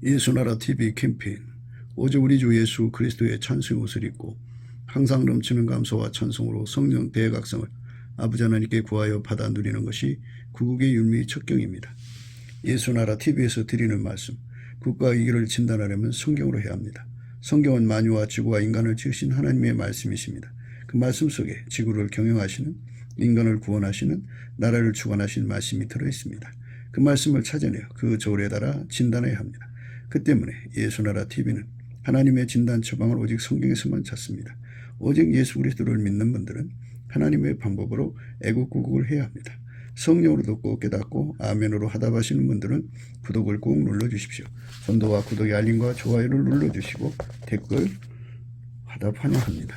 예수나라 TV 캠페인 오직 우리 주 예수 그리스도의 찬송의 옷을 입고 항상 넘치는 감사와 찬송으로 성령 대각성을 아버지 하나님께 구하여 받아 누리는 것이 구국의 윤미 척경입니다. 예수나라 TV에서 드리는 말씀, 국가 위기를 진단하려면 성경으로 해야 합니다. 성경은 만유와 지구와 인간을 지으신 하나님의 말씀이십니다. 그 말씀 속에 지구를 경영하시는, 인간을 구원하시는, 나라를 주관하시는 말씀이 들어있습니다. 그 말씀을 찾아내어 그 저울에 달아 진단해야 합니다. 그 때문에 예수나라 TV는 하나님의 진단 처방을 오직 성경에서만 찾습니다. 오직 예수 그리스도를 믿는 분들은 하나님의 방법으로 애국구국을 해야 합니다. 성령으로 듣고 깨닫고 아멘으로 하답하시는 분들은 구독을 꼭 눌러주십시오. 전도와 구독의 알림과 좋아요를 눌러주시고 댓글 화답 환영합니다.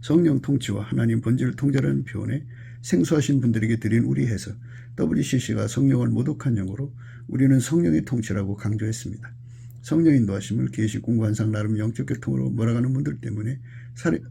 성령 통치와 하나님 본질 통제라는 표현에 생소하신 분들에게 드린 우리 해석, WCC가 성령을 모독한 용어로 우리는 성령의 통치라고 강조했습니다. 성령 인도하심을 계시 공관상 나름 영적 교통으로 몰아가는 분들 때문에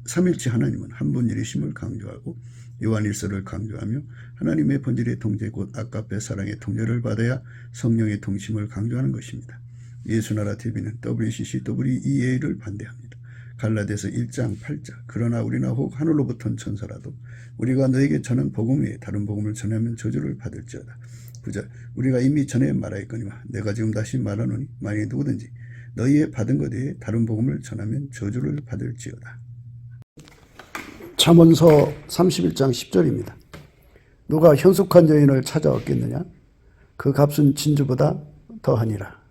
삼일체 하나님은 한 분일이심을 강조하고 요한일서를 강조하며 하나님의 본질의 통제 곧 아까페 사랑의 통제를 받아야 성령의 통심을 강조하는 것입니다. 예수나라 TV는 WCC, WEA를 반대합니다. 갈라디아서 1장 8절 그러나 우리나 혹 하늘로부터 천사라도 우리가 너에게 전한 복음 외에 다른 복음을 전하면 저주를 받을지어다. 9절 우리가 이미 전에 말하였거니와 내가 지금 다시 말하노니 만일 누구든지 너희의 받은 것 외에 다른 복음을 전하면 저주를 받을지어다. 잠언서 31장 10절입니다. 누가 현숙한 여인을 찾아 얻겠느냐? 그 값은 진주보다 더하니라.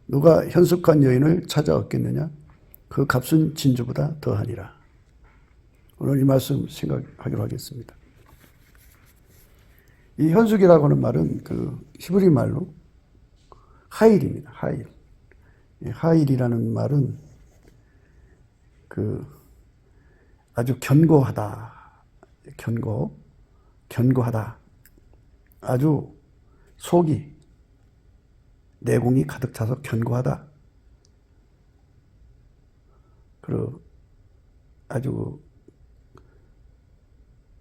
누가 현숙한 여인을 찾아 얻겠느냐? 그 값은 진주보다 더하니라. 오늘 이 말씀 생각하기로 하겠습니다. 이 현숙이라고 하는 말은 그 히브리 말로 하일입니다. 하일. 하일이라는 말은 그 아주 견고하다. 견고하다. 아주 속이 내공이 가득 차서 견고하다. 그리고 아주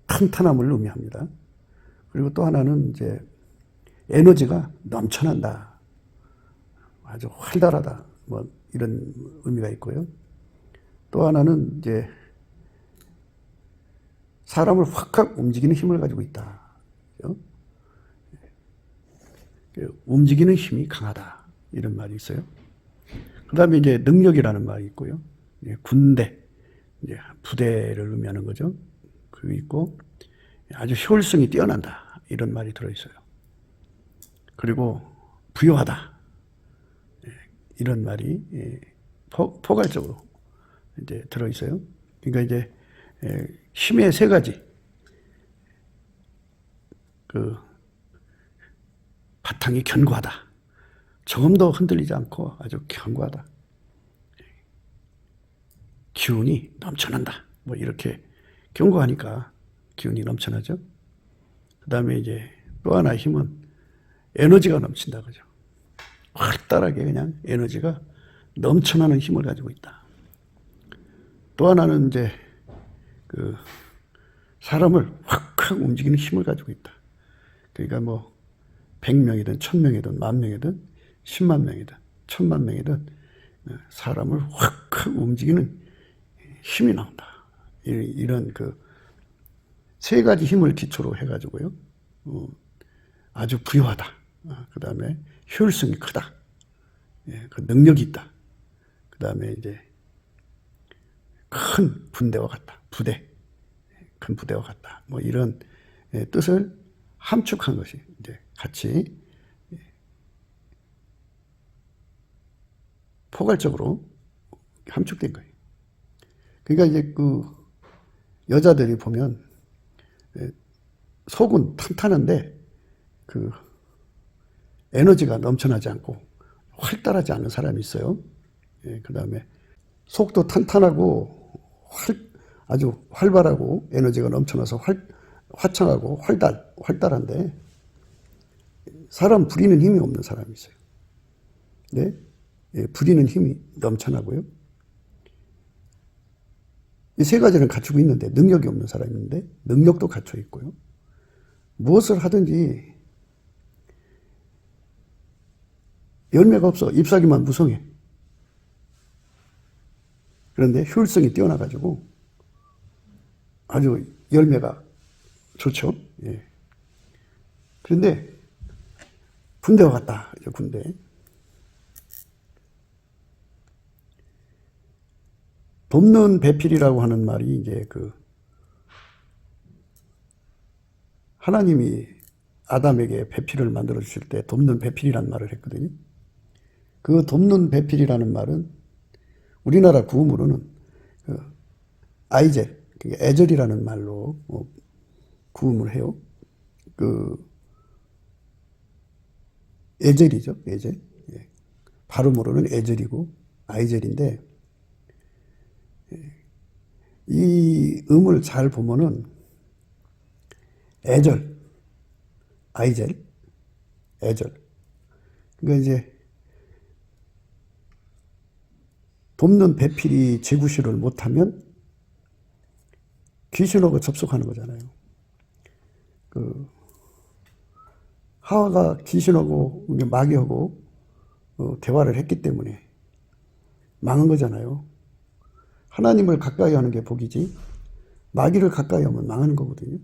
탄탄함을 의미합니다. 그리고 또 하나는 이제 에너지가 넘쳐난다. 아주 활달하다. 뭐 이런 의미가 있고요. 또 하나는 이제 사람을 확확 움직이는 힘을 가지고 있다. 움직이는 힘이 강하다. 이런 말이 있어요. 그 다음에 이제 능력이라는 말이 있고요. 군대, 이제 부대를 의미하는 거죠. 그리고 있고 아주 효율성이 뛰어난다. 이런 말이 들어있어요. 그리고 부유하다. 이런 말이 포괄적으로 이제 들어있어요. 그러니까 이제 힘의 세 가지. 그 바탕이 견고하다. 조금도 흔들리지 않고 아주 견고하다. 기운이 넘쳐난다. 뭐 이렇게 견고하니까 기운이 넘쳐나죠. 그 다음에 이제 또 하나 힘은 에너지가 넘친다. 그죠. 활달하게 그냥 에너지가 넘쳐나는 힘을 가지고 있다. 또 하나는 이제 그 사람을 확확 움직이는 힘을 가지고 있다. 그러니까 뭐 100명이든 1000명이든 10,000명이든 10만 명이든 1000만 명이든 사람을 확확 움직이는 힘이 나온다. 이런 그 세 가지 힘을 기초로 해가지고요. 아주 부유하다. 그 다음에 효율성이 크다. 그 능력이 있다. 그 다음에 이제 큰 군대와 같다. 큰 부대와 같다. 뭐 이런 뜻을 함축한 것이 이제 같이 포괄적으로 함축된 거예요. 그러니까 이제 그 여자들이 보면 속은 탄탄한데 그 에너지가 넘쳐나지 않고 활달하지 않은 사람이 있어요. 그 다음에 속도 탄탄하고 아주 활발하고 에너지가 넘쳐나서 화창하고 활달한데 사람 부리는 힘이 없는 사람이 있어요. 네? 부리는 힘이 넘쳐나고요. 이 세 가지는 갖추고 있는데 능력이 없는 사람이 있는데 능력도 갖춰 있고요. 무엇을 하든지 열매가 없어. 잎사귀만 무성해. 그런데 효율성이 뛰어나가지고 아주 열매가 좋죠. 예. 그런데 군대와 같다. 군대. 돕는 배필이라고 하는 말이 이제 하나님이 아담에게 배필을 만들어 주실 때 돕는 배필이라는 말을 했거든요. 그 돕는 배필이라는 말은 우리나라 구음으로는 아이젤, 애절이라는 말로 구음을 해요. 에젤이죠, 에젤. 예. 발음으로는 에젤이고 아이젤인데 이 음을 잘 보면은 애절, 아이젤, 애절. 그러니까 이제 돕는 배필이 제구실을 못하면 귀신하고 접속하는 거잖아요. 하와가 귀신하고 마귀하고 대화를 했기 때문에 망한 거잖아요. 하나님을 가까이 하는 게 복이지 마귀를 가까이 하면 망하는 거거든요.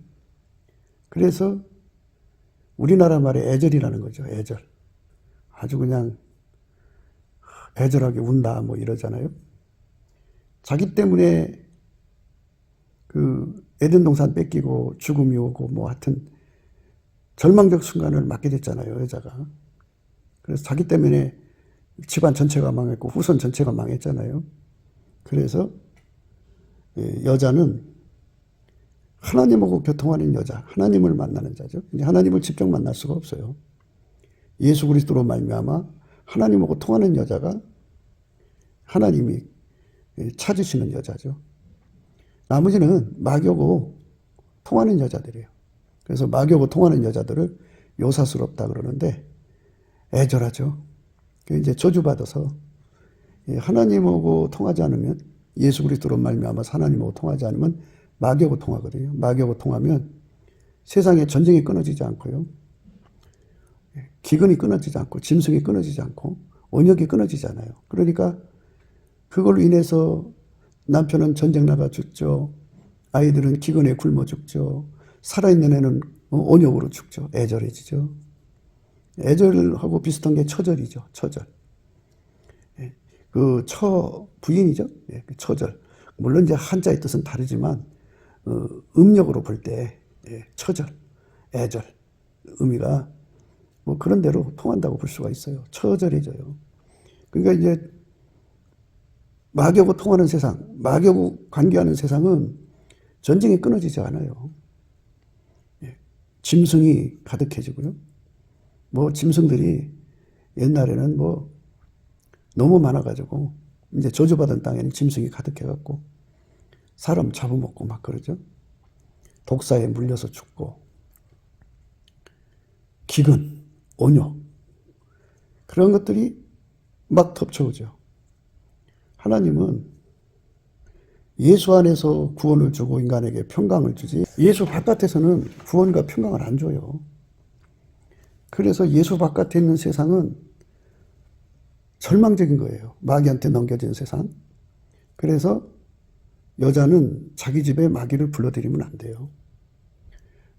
그래서 우리나라 말에 애절이라는 거죠. 애절. 아주 그냥 애절하게 운다 뭐 이러잖아요. 자기 때문에 에덴 동산 뺏기고 죽음이 오고 뭐 하여튼 절망적 순간을 맞게 됐잖아요. 여자가. 그래서 자기 때문에 집안 전체가 망했고 후손 전체가 망했잖아요. 그래서 여자는 하나님하고 교통하는 여자, 하나님을 만나는 자죠. 하나님을 직접 만날 수가 없어요. 예수 그리스도로 말미암아 하나님하고 통하는 여자가 하나님이 찾으시는 여자죠. 나머지는 마귀하고 통하는 여자들이에요. 그래서 마귀하고 통하는 여자들을 요사스럽다 그러는데 애절하죠. 이제 저주받아서 하나님하고 통하지 않으면 예수 그리스도로 말미암아서 하나님하고 통하지 않으면 마귀하고 통하거든요. 마귀하고 통하면 세상에 전쟁이 끊어지지 않고요. 기근이 끊어지지 않고 짐승이 끊어지지 않고 언역이 끊어지지 않아요. 그러니까 그걸로 인해서 남편은 전쟁 나가 죽죠. 아이들은 기근에 굶어 죽죠. 살아있는 애는 언역으로 죽죠. 애절해지죠. 애절하고 비슷한 게 처절이죠. 처절. 부인이죠. 처절. 물론 이제 한자의 뜻은 다르지만 음력으로 볼 때 처절, 애절 의미가 뭐 그런 대로 통한다고 볼 수가 있어요. 처절해져요. 그러니까 이제 마귀하고 통하는 세상, 마귀하고 관계하는 세상은 전쟁이 끊어지지 않아요. 짐승이 가득해지고요. 뭐 짐승들이 옛날에는 뭐 너무 많아가지고 이제 저주받은 땅에는 짐승이 가득해갖고 사람 잡아먹고 막 그러죠. 독사에 물려서 죽고 기근, 온역 그런 것들이 막 덮쳐오죠. 하나님은 예수 안에서 구원을 주고 인간에게 평강을 주지 예수 바깥에서는 구원과 평강을 안 줘요. 그래서 예수 바깥에 있는 세상은 절망적인 거예요. 마귀한테 넘겨진 세상. 그래서 여자는 자기 집에 마귀를 불러들이면 안 돼요.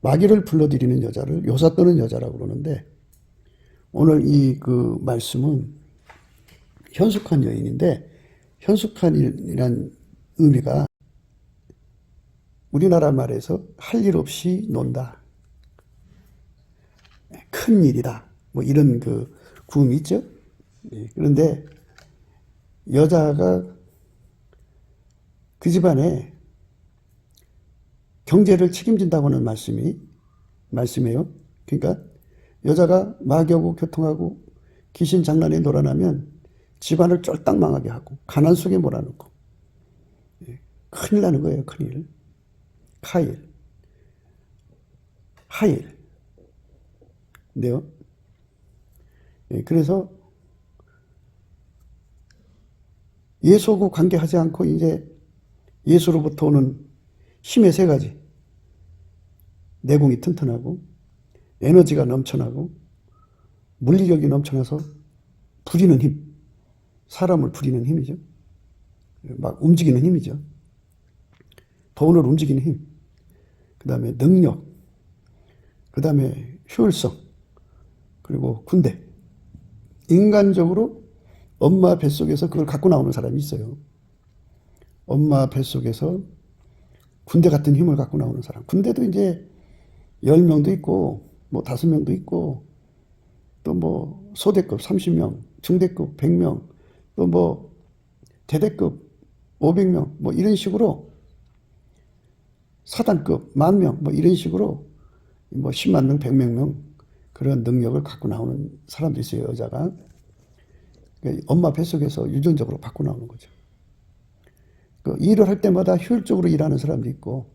마귀를 불러들이는 여자를 요사 떠는 여자라고 그러는데 오늘 이 말씀은 현숙한 여인인데 현숙한이란 의미가 우리나라 말에서 할 일 없이 논다. 큰 일이다. 뭐 이런 구음이 있죠. 그런데 여자가 그 집안에 경제를 책임진다고 하는 말씀이에요. 그러니까 여자가 마귀하고 교통하고 귀신 장난에 놀아나면 집안을 쫄딱 망하게 하고 가난 속에 몰아넣고 큰일 나는 거예요. 큰일. 카일. 하일. 근데요. 그래서 예수하고 관계하지 않고 이제 예수로부터 오는 힘의 세 가지. 내공이 튼튼하고 에너지가 넘쳐나고 물리력이 넘쳐나서 부리는 힘, 사람을 부리는 힘이죠. 막 움직이는 힘이죠. 돈을 움직이는 힘, 그 다음에 능력, 그 다음에 효율성, 그리고 군대. 인간적으로 엄마 뱃속에서 그걸 갖고 나오는 사람이 있어요. 엄마 뱃속에서 군대 같은 힘을 갖고 나오는 사람. 군대도 이제 10명도 있고, 뭐 5명도 있고, 또 뭐 소대급 30명, 중대급 100명, 또 뭐 대대급 500명, 뭐 이런 식으로 사단급 10,000명, 뭐 이런 식으로 뭐 10만 명, 100명 명 그런 능력을 갖고 나오는 사람도 있어요, 여자가. 그러니까 엄마 뱃속에서 유전적으로 갖고 나오는 거죠. 그 일을 할 때마다 효율적으로 일하는 사람도 있고,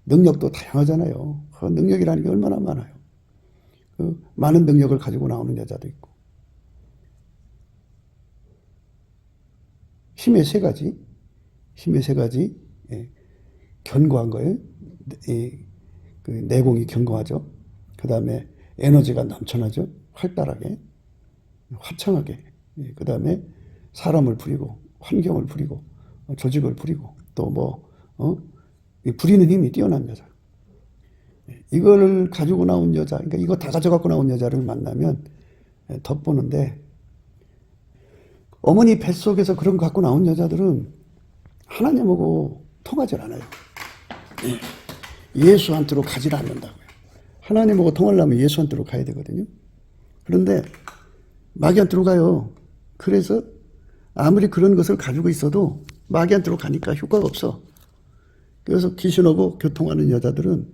능력도 다양하잖아요. 그 능력이라는 게 얼마나 많아요. 그 많은 능력을 가지고 나오는 여자도 있고. 힘의 세 가지, 예, 견고한 거예요. 그 내공이 견고하죠. 그 다음에 에너지가 넘쳐나죠. 활달하게, 화창하게. 예, 그 다음에 사람을 부리고, 환경을 부리고, 조직을 부리고, 또 뭐, 부리는 힘이 뛰어난 여자. 예, 이걸 가지고 나온 여자, 그러니까 이거 다 가져갖고 나온 여자를 만나면 덧보는데, 어머니 뱃속에서 그런 거 갖고 나온 여자들은 하나님하고 통하지 않아요. 예수한테로 가지 않는다고요. 하나님하고 통하려면 예수한테로 가야 되거든요. 그런데 마귀한테로 가요. 그래서 아무리 그런 것을 가지고 있어도 마귀한테로 가니까 효과가 없어. 그래서 귀신하고 교통하는 여자들은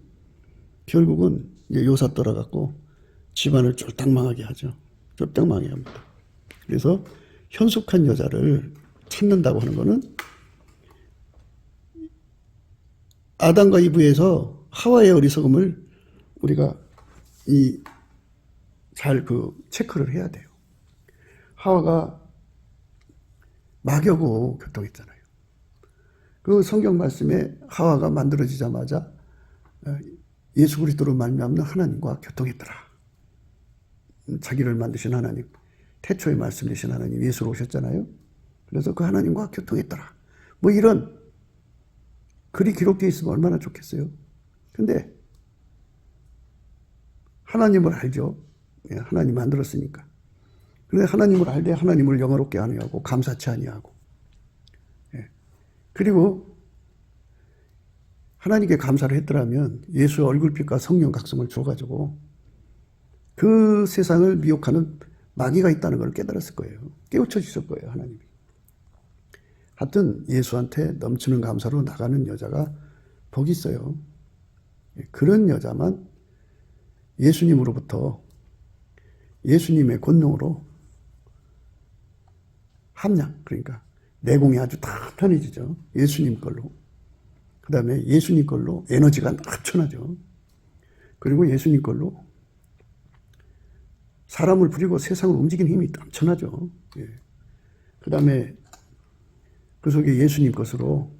결국은 요사 떨어갖고 집안을 쫄딱 망하게 하죠. 쫄딱 망하게 합니다. 그래서 현숙한 여자를 찾는다고 하는 거는 아담과 이브에서 하와의 어리석음을 우리가 잘 체크를 해야 돼요. 하와가 마귀하고 교통했잖아요. 그 성경 말씀에 하와가 만들어지자마자 예수 그리스도로 말미암는 하나님과 교통했더라. 자기를 만드신 하나님, 태초에 말씀되신 하나님 예수로 오셨잖아요. 그래서 그 하나님과 교통했더라. 뭐 이런 글이 기록되어 있으면 얼마나 좋겠어요. 근데 하나님을 알죠. 하나님 만들었으니까. 그런데 하나님을 알되 하나님을 영화롭게 아니하고 감사치 아니하고, 그리고 하나님께 감사를 했더라면 예수의 얼굴빛과 성령 각성을 줘가지고 그 세상을 미혹하는 마귀가 있다는 걸 깨달았을 거예요. 깨우쳐 주실 거예요, 하나님이. 하여튼 예수한테 넘치는 감사로 나가는 여자가 복이 있어요. 그런 여자만 예수님으로부터 예수님의 권능으로 함량, 그러니까 내공이 아주 탄탄해지죠. 예수님 걸로. 그 다음에 예수님 걸로 에너지가 넘쳐나죠. 그리고 예수님 걸로 사람을 부리고 세상을 움직이는 힘이 넘쳐나죠. 예. 그 다음에 그 속에 예수님 것으로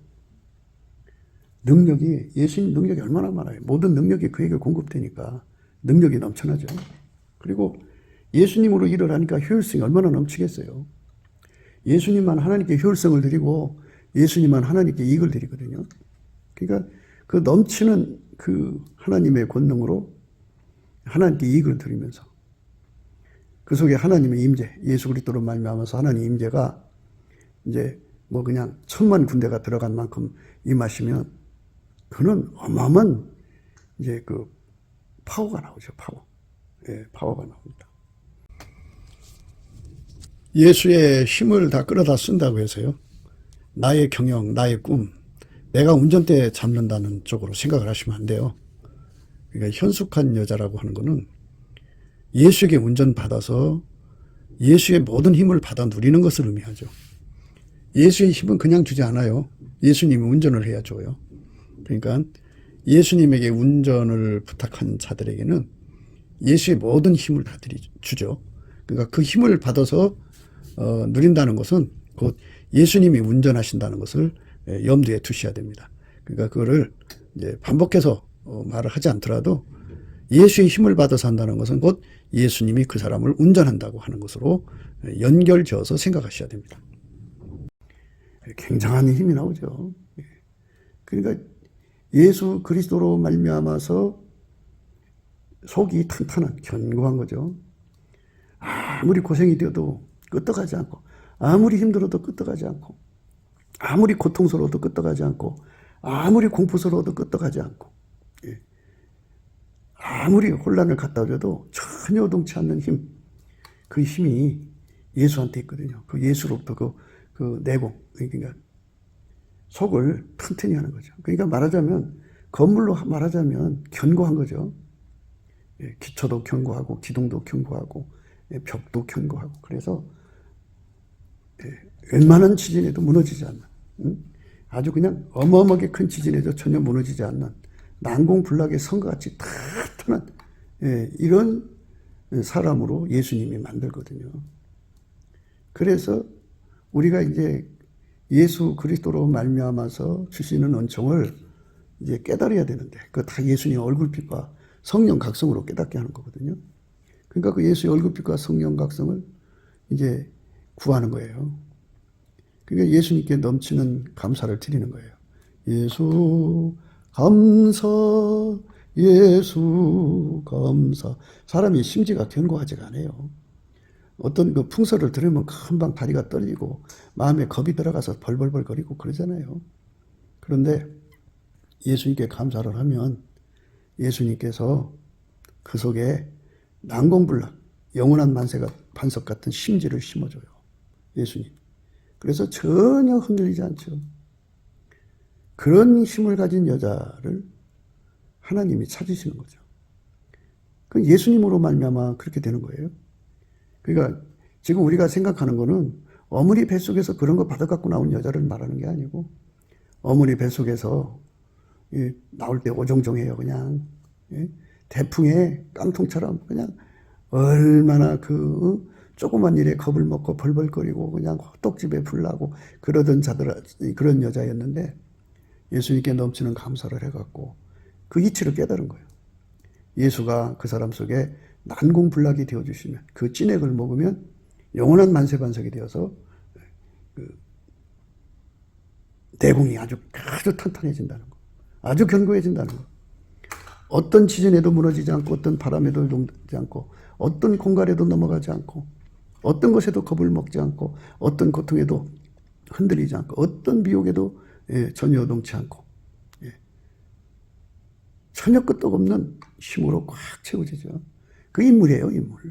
예수님 능력이 얼마나 많아요. 모든 능력이 그에게 공급되니까 능력이 넘쳐나죠. 그리고 예수님으로 일을 하니까 효율성이 얼마나 넘치겠어요. 예수님만 하나님께 효율성을 드리고 예수님만 하나님께 이익을 드리거든요. 그러니까 그 넘치는 그 하나님의 권능으로 하나님께 이익을 드리면서 그 속에 하나님의 임재, 예수 그리스도로 말미암아서 하나님의 임재가 이제 뭐 그냥 10,000만 군대가 들어간 만큼 임하시면 그는 어마어마한 이제 그 파워가 나오죠. 파워. 예, 파워가 나옵니다. 예수의 힘을 다 끌어다 쓴다고 해서요. 나의 경영, 나의 꿈, 내가 운전대 잡는다는 쪽으로 생각을 하시면 안 돼요. 그러니까 현숙한 여자라고 하는 거는 예수에게 운전받아서 예수의 모든 힘을 받아 누리는 것을 의미하죠. 예수의 힘은 그냥 주지 않아요. 예수님이 운전을 해야 줘요. 그러니까 예수님에게 운전을 부탁한 자들에게는 예수의 모든 힘을 다 주죠. 그러니까 그 힘을 받아서 누린다는 것은 곧 예수님이 운전하신다는 것을 염두에 두셔야 됩니다. 그러니까 그거를 이제 반복해서 말을 하지 않더라도 예수의 힘을 받아서 한다는 것은 곧 예수님이 그 사람을 운전한다고 하는 것으로 연결지어서 생각하셔야 됩니다. 굉장한 힘이 나오죠. 그러니까 예수 그리스도로 말미암아서 속이 탄탄한 견고한 거죠. 아무리 고생이 되어도 끄떡하지 않고, 아무리 힘들어도 끄떡하지 않고, 아무리 고통스러워도 끄떡하지 않고, 아무리 공포스러워도 끄떡하지 않고, 아무리 혼란을 갖다 줘도 전혀 동치 않는 힘, 그 힘이 예수한테 있거든요. 그 예수로부터 그 내공, 그러니까 속을 튼튼히 하는 거죠. 그러니까 말하자면, 건물로 말하자면 견고한 거죠. 기초도 견고하고, 기둥도 견고하고, 벽도 견고하고. 그래서 웬만한 지진에도 무너지지 않는, 아주 그냥 어마어마하게 큰 지진에도 전혀 무너지지 않는 난공불락의 성과같이 탄탄한 이런 사람으로 예수님이 만들거든요. 그래서 우리가 이제 예수 그리스도로 말미암아서 주시는 은총을 이제 깨달아야 되는데, 그거 다 예수님 얼굴빛과 성령 각성으로 깨닫게 하는 거거든요. 그러니까 그 예수의 얼굴빛과 성령 각성을 이제 구하는 거예요. 그러니까 예수님께 넘치는 감사를 드리는 거예요. 예수 감사, 예수 감사. 사람이 심지가 견고하지가 않아요. 어떤 그 풍설을 들으면 금방 다리가 떨리고 마음에 겁이 들어가서 벌벌벌거리고 그러잖아요. 그런데 예수님께 감사를 하면 예수님께서 그 속에 난공불락, 영원한 반석 같은 심지를 심어줘요. 예수님. 그래서 전혀 흔들리지 않죠. 그런 힘을 가진 여자를 하나님이 찾으시는 거죠. 그 예수님으로 말미암아 그렇게 되는 거예요. 그러니까 지금 우리가 생각하는 거는 어머니 뱃속에서 그런 거 받아갖고 나온 여자를 말하는 게 아니고, 어머니 뱃속에서 나올 때 오종종해요. 그냥 대풍에 깡통처럼 그냥 얼마나 그 조그만 일에 겁을 먹고 벌벌거리고 그냥 호떡집에 불나고 그러던 그런 여자였는데, 예수님께 넘치는 감사를 해갖고 그 이치를 깨달은 거예요. 예수가 그 사람 속에 난공불락이 되어주시면, 그 찐액을 먹으면 영원한 만세반석이 되어서 그 내공이 아주 탄탄해진다는 거, 아주 견고해진다는 거. 어떤 지진에도 무너지지 않고, 어떤 바람에도 넘지 않고, 어떤 공갈에도 넘어가지 않고, 어떤 것에도 겁을 먹지 않고, 어떤 고통에도 흔들리지 않고, 어떤 미혹에도 전혀 요동치 않고, 전혀 끄떡없는 힘으로 꽉 채워지죠. 그 인물이에요, 인물.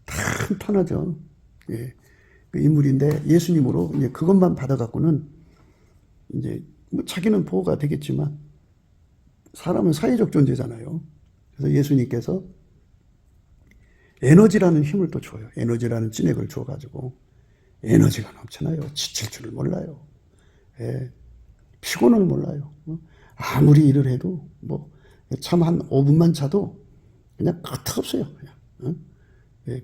탄탄하죠. 그 인물인데 예수님으로 이제 그것만 받아갖고는 이제 뭐 자기는 보호가 되겠지만 사람은 사회적 존재잖아요. 그래서 예수님께서 에너지라는 힘을 또 줘요. 에너지라는 찐액을 줘가지고 에너지가 넘쳐나요. 지칠 줄을 몰라요. 피곤을 몰라요. 아무리 일을 해도 뭐 참 한 5분만 자도 그냥 끄떡없어요. 그냥.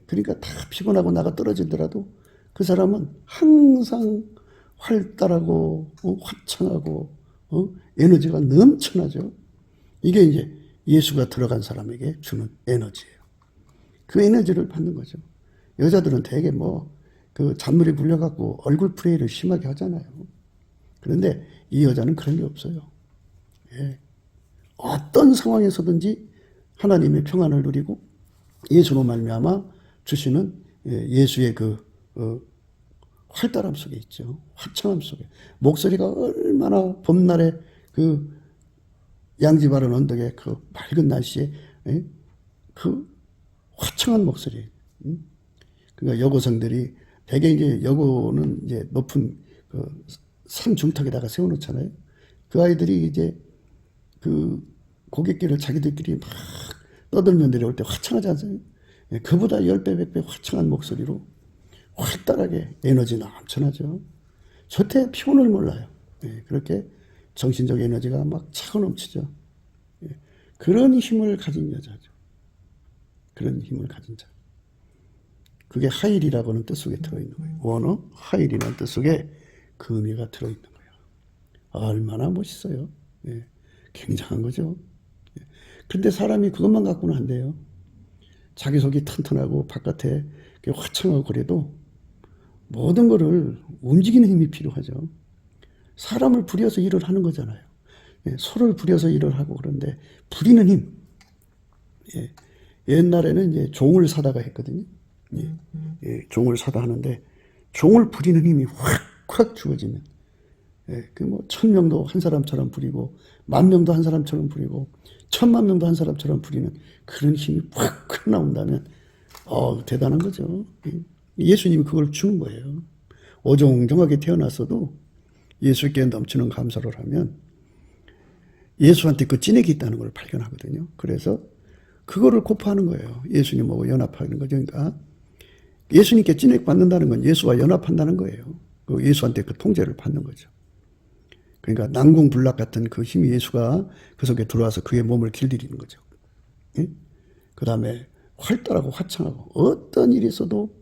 그러니까 다 피곤하고 나가 떨어지더라도 그 사람은 항상 활달하고 화창하고 에너지가 넘쳐나죠. 이게 이제 예수가 들어간 사람에게 주는 에너지예요. 그 에너지를 받는 거죠. 여자들은 되게 그 잔물에 물려갖고 얼굴 프레이를 심하게 하잖아요. 그런데 이 여자는 그런 게 없어요. 어떤 상황에서든지 하나님의 평안을 누리고 예수로 말미암아 주시는 예수의 그 활달함 속에 있죠. 화창함 속에. 목소리가 얼마나 봄날에 그 양지 바른 언덕에 그 맑은 날씨에 그 화창한 목소리. 그러니까 여고생들이 대개 이제 여고는 이제 높은 그 산 중턱에다가 세워놓잖아요. 그 아이들이 이제 그 고갯길을 자기들끼리 막 떠들며 내려올 때 화창하지 않습니까? 그보다 10배, 100배 화창한 목소리로 활달하게 에너지 넘쳐나죠. 저태 피곤을 몰라요. 그렇게 정신적 에너지가 막 차고 넘치죠. 그런 힘을 가진 여자죠. 그런 힘을 가진 자. 그게 하일이라고는 뜻 속에 들어있는 거예요. 원어 하일이라는 뜻 속에 그 의미가 들어있는 거예요. 얼마나 멋있어요. 굉장한 거죠. 근데 사람이 그것만 갖고는 안 돼요. 자기 속이 튼튼하고 바깥에 화창하고 그래도 모든 거를 움직이는 힘이 필요하죠. 사람을 부려서 일을 하는 거잖아요. 예, 소를 부려서 일을 하고 그런데 부리는 힘. 예, 옛날에는 이제 종을 사다가 했거든요. 예, 예, 종을 사다 하는데 종을 부리는 힘이 확 주어지면 예, 그 뭐 1000명도 한 사람처럼 부리고 10,000명도 한 사람처럼 부리고 10,000,000명도 한 사람처럼 부리는 그런 힘이 확 나온다면 대단한 거죠. 예, 예수님이 그걸 주는 거예요. 어정쩡하게 태어났어도 예수께 넘치는 감사를 하면 예수한테 그 찐액이 있다는 걸 발견하거든요. 그래서 그거를 고파하는 거예요. 예수님하고 연합하는 거죠. 그러니까 예수님께 찐액 받는다는 건 예수와 연합한다는 거예요. 그 예수한테 그 통제를 받는 거죠. 그러니까 난공불락 같은 그 힘이 예수가 그 속에 들어와서 그의 몸을 길들이는 거죠. 예? 그 다음에 활달하고 화창하고 어떤 일이 있어도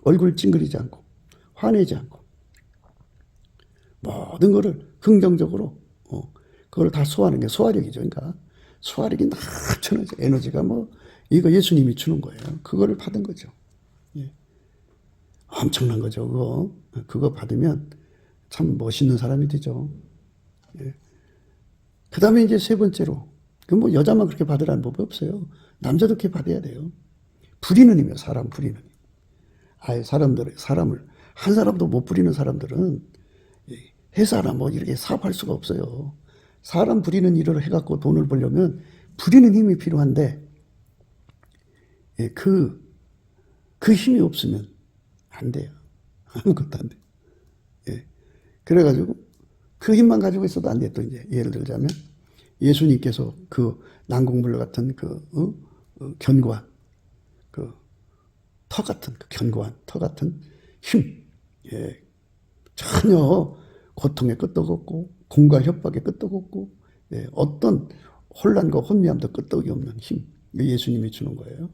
얼굴 찡그리지 않고 화내지 않고 모든 거를 긍정적으로 그걸 다 소화하는 게 소화력이죠. 그러니까 소화력이 넘쳐나죠. 에너지가 이거 예수님이 주는 거예요. 그거를 받은 거죠. 예. 엄청난 거죠. 그거 받으면 참 멋있는 사람이 되죠. 예. 그 다음에 이제 세 번째로 여자만 그렇게 받으라는 법이 없어요. 남자도 그렇게 받아야 돼요. 부리는 힘이에요. 사람 부리는 힘. 아예 사람을 한 사람도 못 부리는 사람들은 회사나 이렇게 사업할 수가 없어요. 사람 부리는 일을 해갖고 돈을 벌려면 부리는 힘이 필요한데 예, 그 힘이 없으면 안 돼요. 아무것도 안 돼요. 예. 그래가지고 그 힘만 가지고 있어도 안 돼. 또 이제 예를 들자면 예수님께서 그 난공불락 같은 견고한 터 같은 견고한 터 같은 힘, 예. 전혀 고통의 끝도 없고 공과 협박의 끝도 없고 예. 어떤 혼란과 혼미함도 끄떡이 없는 힘, 예수님이 주는 거예요.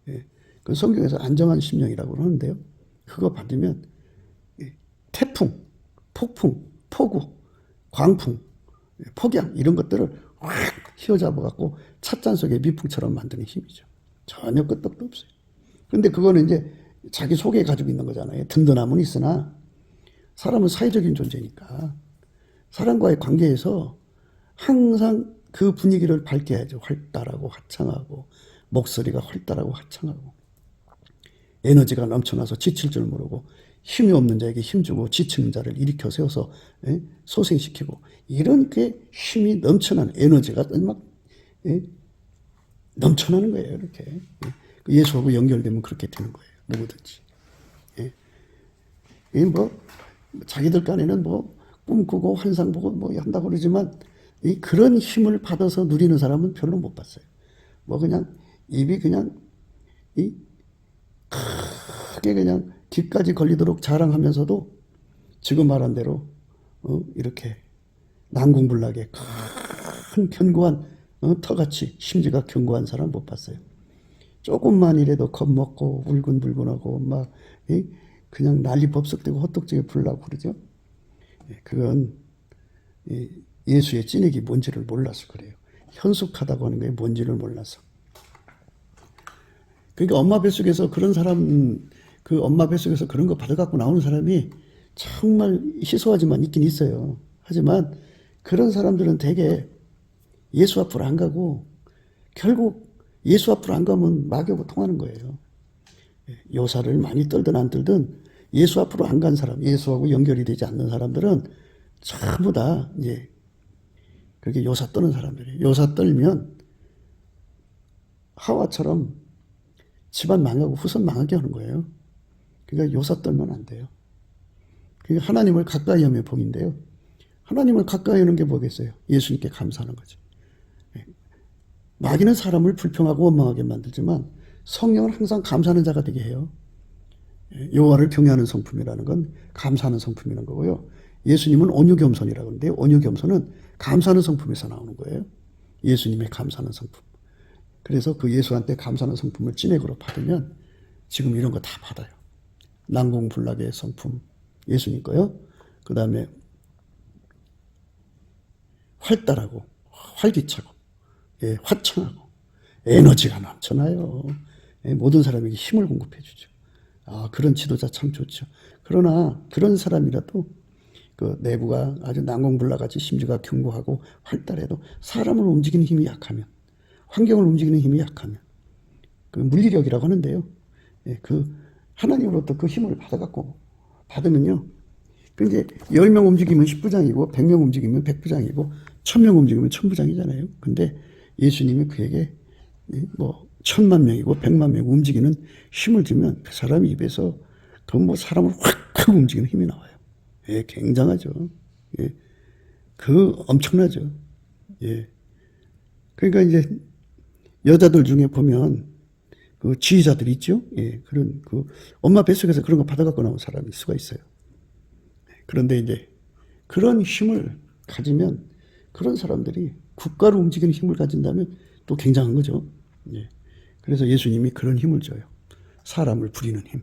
예. 그 성경에서 안정한 심령이라고 하는데요. 그거 받으면 태풍, 폭풍, 폭우, 광풍, 폭양 이런 것들을 확 휘어잡아갖고 찻잔 속에 미풍처럼 만드는 힘이죠. 전혀 끄떡도 없어요. 근데 그거는 이제 자기 속에 가지고 있는 거잖아요. 든든함은 있으나 사람은 사회적인 존재니까 사람과의 관계에서 항상 그 분위기를 밝게 해야죠. 활달하고 화창하고 목소리가 활달하고 화창하고 에너지가 넘쳐나서 지칠 줄 모르고 힘이 없는 자에게 힘주고 지치는 자를 일으켜 세워서 소생시키고 이런 게 힘이 넘쳐나는 에너지가 막 넘쳐나는 거예요. 이렇게 예수하고 연결되면 그렇게 되는 거예요. 누구든지. 자기들 간에는 꿈꾸고 환상 보고 한다고 그러지만 그런 힘을 받아서 누리는 사람은 별로 못 봤어요. 그냥 입이 그냥 크게 그냥 귀까지 걸리도록 자랑하면서도 지금 말한 대로 이렇게 난공불락의 큰 견고한 터같이 심지가 견고한 사람 못 봤어요. 조금만 이래도 겁먹고 울근불근하고 막 그냥 난리 법석되고 헛똑지게 불나고 그러죠. 그건 예수의 찐액이 뭔지를 몰라서 그래요. 현숙하다고 하는 게 뭔지를 몰라서. 그러니까 엄마 뱃속에서 그런 사람, 그 엄마 뱃속에서 그런 거 받아갖고 나오는 사람이 정말 희소하지만 있긴 있어요. 하지만 그런 사람들은 대개 예수 앞으로 안 가고 결국 예수 앞으로 안 가면 마귀하고 통하는 거예요. 요사를 많이 떨든 안 떨든 예수 앞으로 안 간 사람, 예수하고 연결이 되지 않는 사람들은 전부 다 이제 그렇게 요사 떠는 사람들이에요. 요사 떨면 하와처럼 집안 망하고 후손 망하게 하는 거예요. 그러니까 요사 떨면 안 돼요. 그러니까 하나님을 가까이 하면 복인데요. 하나님을 가까이 하는 게 뭐겠어요? 예수님께 감사하는 거죠. 마귀는 사람을 불평하고 원망하게 만들지만 성령은 항상 감사하는 자가 되게 해요. 여호와를 경외하는 성품이라는 건 감사하는 성품이라는 거고요. 예수님은 온유겸손이라고 하는데 온유겸손은 감사하는 성품에서 나오는 거예요. 예수님의 감사하는 성품. 그래서 그 예수한테 감사하는 성품을 찐액으로 받으면 지금 이런 거 다 받아요. 난공불락의 성품 예수님 거요. 그 다음에 활달하고 활기차고 예, 화창하고 에너지가 넘쳐나요. 예, 모든 사람에게 힘을 공급해 주죠. 아, 그런 지도자 참 좋죠. 그러나 그런 사람이라도 그 내부가 아주 난공불락같이 심지가 견고하고 활달해도 사람을 움직이는 힘이 약하면, 환경을 움직이는 힘이 약하면, 그 물리력이라고 하는데요. 예, 그 하나님으로부터 그 힘을 받으면요. 그 이제 10명 움직이면 10부장이고 100명 움직이면 100부장이고 1000명 움직이면 1000부장이잖아요. 근데 예수님이 그에게 뭐 1000만 명이고 100만 명 움직이는 힘을 주면 그 사람 입에서 그 뭐 사람을 확 움직이는 힘이 나와요. 예, 굉장하죠. 예, 그 엄청나죠. 예. 그러니까 이제 여자들 중에 보면 그 지휘자들 있죠. 예, 그런 그 엄마 뱃속에서 그런 거 받아갖고 나온 사람일 수가 있어요. 그런데 이제 그런 힘을 가지면 그런 사람들이 국가를 움직이는 힘을 가진다면 또 굉장한 거죠. 예. 그래서 예수님이 그런 힘을 줘요. 사람을 부리는 힘.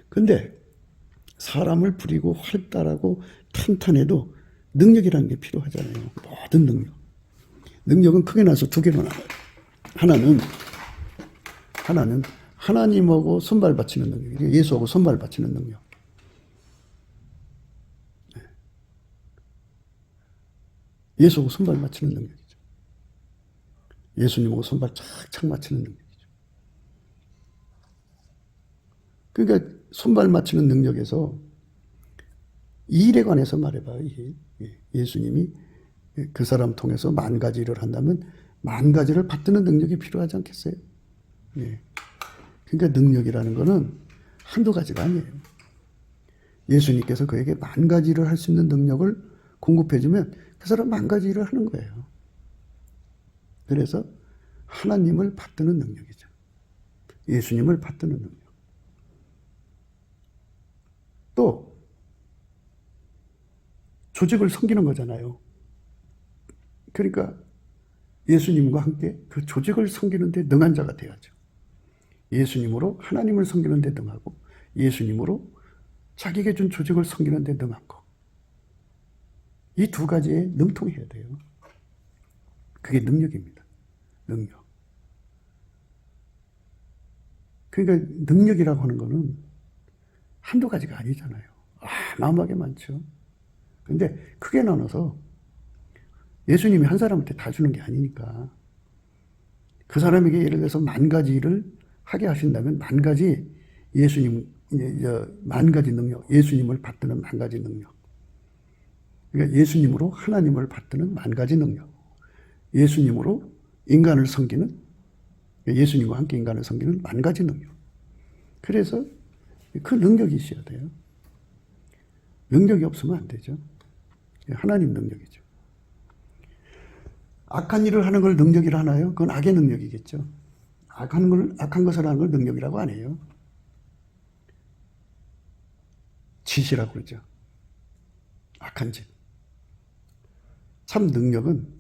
근데 사람을 부리고 활달하고 탄탄해도 능력이라는 게 필요하잖아요. 모든 능력. 능력은 크게 나서 두 개로 나와요. 하나는 하나님하고 손발 받치는 능력. 예수하고 손발 받치는 능력. 예수하고 손발 맞추는 능력이죠. 예수님하고 손발 착착 맞추는 능력이죠. 그러니까 손발 맞추는 능력에서 이 일에 관해서 말해봐요. 예수님이 그 사람 통해서 10,000가지 일을 한다면 10,000가지를 받드는 능력이 필요하지 않겠어요? 예. 그러니까 능력이라는 거는 한두 가지가 아니에요. 예수님께서 그에게 10,000가지 일을 할 수 있는 능력을 공급해주면 그 사람 10,000가지 일을 하는 거예요. 그래서 하나님을 받드는 능력이죠. 예수님을 받드는 능력. 또 조직을 섬기는 거잖아요. 그러니까 예수님과 함께 그 조직을 섬기는 데 능한 자가 돼야죠. 예수님으로 하나님을 섬기는 데 능하고 예수님으로 자기에게 준 조직을 섬기는 데 능한 거. 이 두 가지에 능통해야 돼요. 그게 능력입니다. 능력. 그러니까 능력이라고 하는 거는 한두 가지가 아니잖아요. 어마어마하게 많죠. 근데 크게 나눠서 예수님이 한 사람한테 다 주는 게 아니니까 그 사람에게 예를 들어서 10,000가지 일을 하게 하신다면 10,000가지 예수님, 10,000가지 능력, 예수님을 받드는 10,000가지 능력. 그러니까 예수님으로 하나님을 받드는 10,000가지 능력. 예수님으로 인간을 섬기는, 예수님과 함께 인간을 섬기는 10,000가지 능력. 그래서 그 능력이 있어야 돼요. 능력이 없으면 안 되죠. 하나님 능력이죠. 악한 일을 하는 걸 능력이라 하나요? 그건 악의 능력이겠죠. 악한 것을 하는 걸 능력이라고 안 해요. 짓이라고 그러죠. 악한 짓. 참 능력은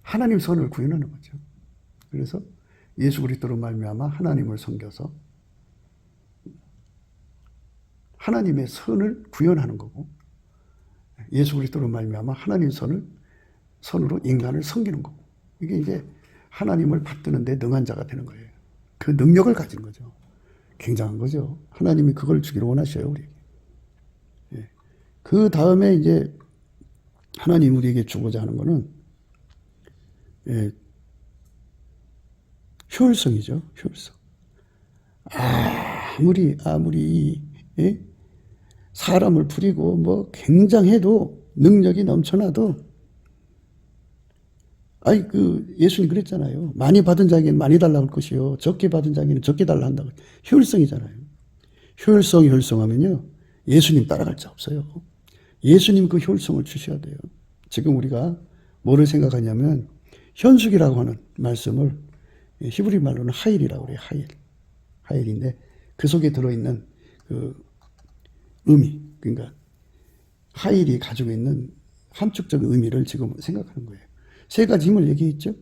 하나님 선을 구현하는 거죠. 그래서 예수 그리스도로 말미암아 하나님을 섬겨서 하나님의 선을 구현하는 거고, 예수 그리스도로 말미암아 하나님 선으로 인간을 섬기는 거고, 이게 이제 하나님을 받드는 데 능한 자가 되는 거예요. 그 능력을 가진 거죠. 굉장한 거죠. 하나님이 그걸 주기를 원하셔요, 우리에게. 예. 그 다음에 이제 하나님 우리에게 주고자 하는 거는 효율성이죠. 효율성. 아무리 사람을 부리고 뭐 굉장해도, 능력이 넘쳐나도, 예수님 그랬잖아요. 많이 받은 자에게는 많이 달라고 할 것이요, 적게 받은 자에게는 적게 달라 한다고. 효율성이잖아요. 효율성하면요, 예수님 따라갈 자 없어요. 예수님 그 효율성을 주셔야 돼요. 지금 우리가 뭐를 생각하냐면 현숙이라고 하는 말씀을 히브리 말로는 하일이라고 그래요. 하일인데 그 속에 들어있는 그 의미, 그러니까 하일이 가지고 있는 함축적 의미를 지금 생각하는 거예요. 세 가지 힘을 얘기했죠.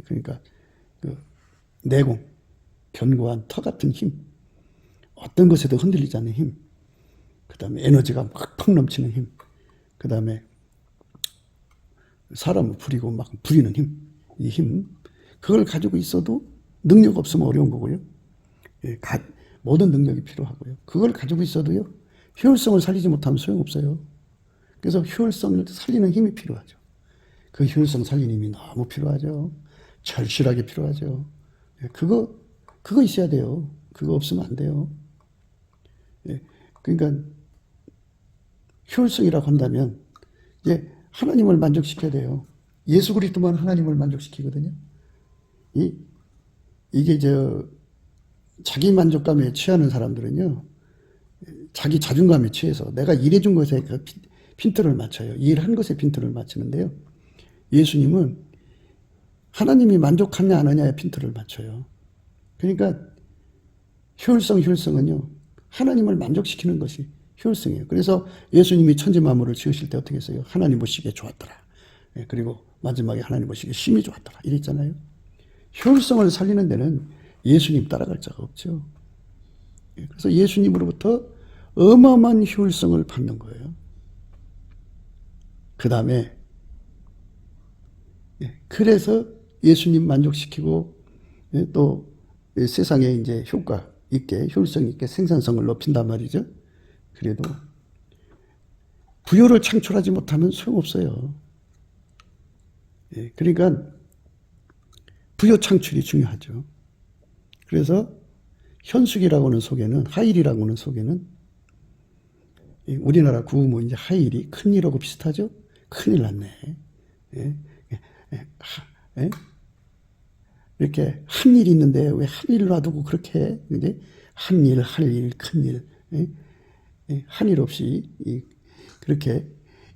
그러니까 그 내공, 견고한 터 같은 힘, 어떤 것에도 흔들리지 않는 힘, 그 다음에 에너지가 팍팍 넘치는 힘, 그 다음에 사람을 부리고 막 부리는 힘, 이 힘, 그걸 가지고 있어도 능력 없으면 어려운 거고요. 예, 모든 능력이 필요하고요. 그걸 가지고 있어도요, 효율성을 살리지 못하면 소용없어요. 그래서 효율성을 살리는 힘이 필요하죠. 그 효율성 살리는 힘이 너무 필요하죠. 절실하게 필요하죠. 예, 그거 있어야 돼요. 그거 없으면 안 돼요. 예, 그러니까 효율성이라고 한다면 이제 하나님을 만족시켜야 돼요. 예수 그리스도만 하나님을 만족시키거든요. 이게 자기 만족감에 취하는 사람들은요, 자기 자존감에 취해서 내가 일해준 것에 그 핀트를 맞춰요. 일한 것에 핀트를 맞추는데요. 예수님은 하나님이 만족하냐 안 하냐에 핀트를 맞춰요. 그러니까 효율성은요, 하나님을 만족시키는 것이 효율성이에요. 그래서 예수님이 천지 만물을 지으실 때 어떻게 했어요? 하나님 보시기에 좋았더라. 예, 그리고 마지막에 하나님 보시기에 심히 좋았더라. 이랬잖아요. 효율성을 살리는 데는 예수님 따라갈 자가 없죠. 예, 그래서 예수님으로부터 어마어마한 효율성을 받는 거예요. 그 다음에 그래서 예수님 만족시키고 또 세상에 이제 효과 있게 효율성 있게 생산성을 높인단 말이죠. 그래도 부요를 창출하지 못하면 소용없어요. 그러니까 부요 창출이 중요하죠. 그래서 현숙이라고 하는 속에는, 하일이라고 하는 속에는, 우리나라 구음은 이제 하일이 큰일하고 비슷하죠? 큰일 났네. 이렇게 한 일이 있는데 왜 한 일을 놔두고 그렇게 해? 이제 한 일, 할 일, 큰 일, 한 일 없이 그렇게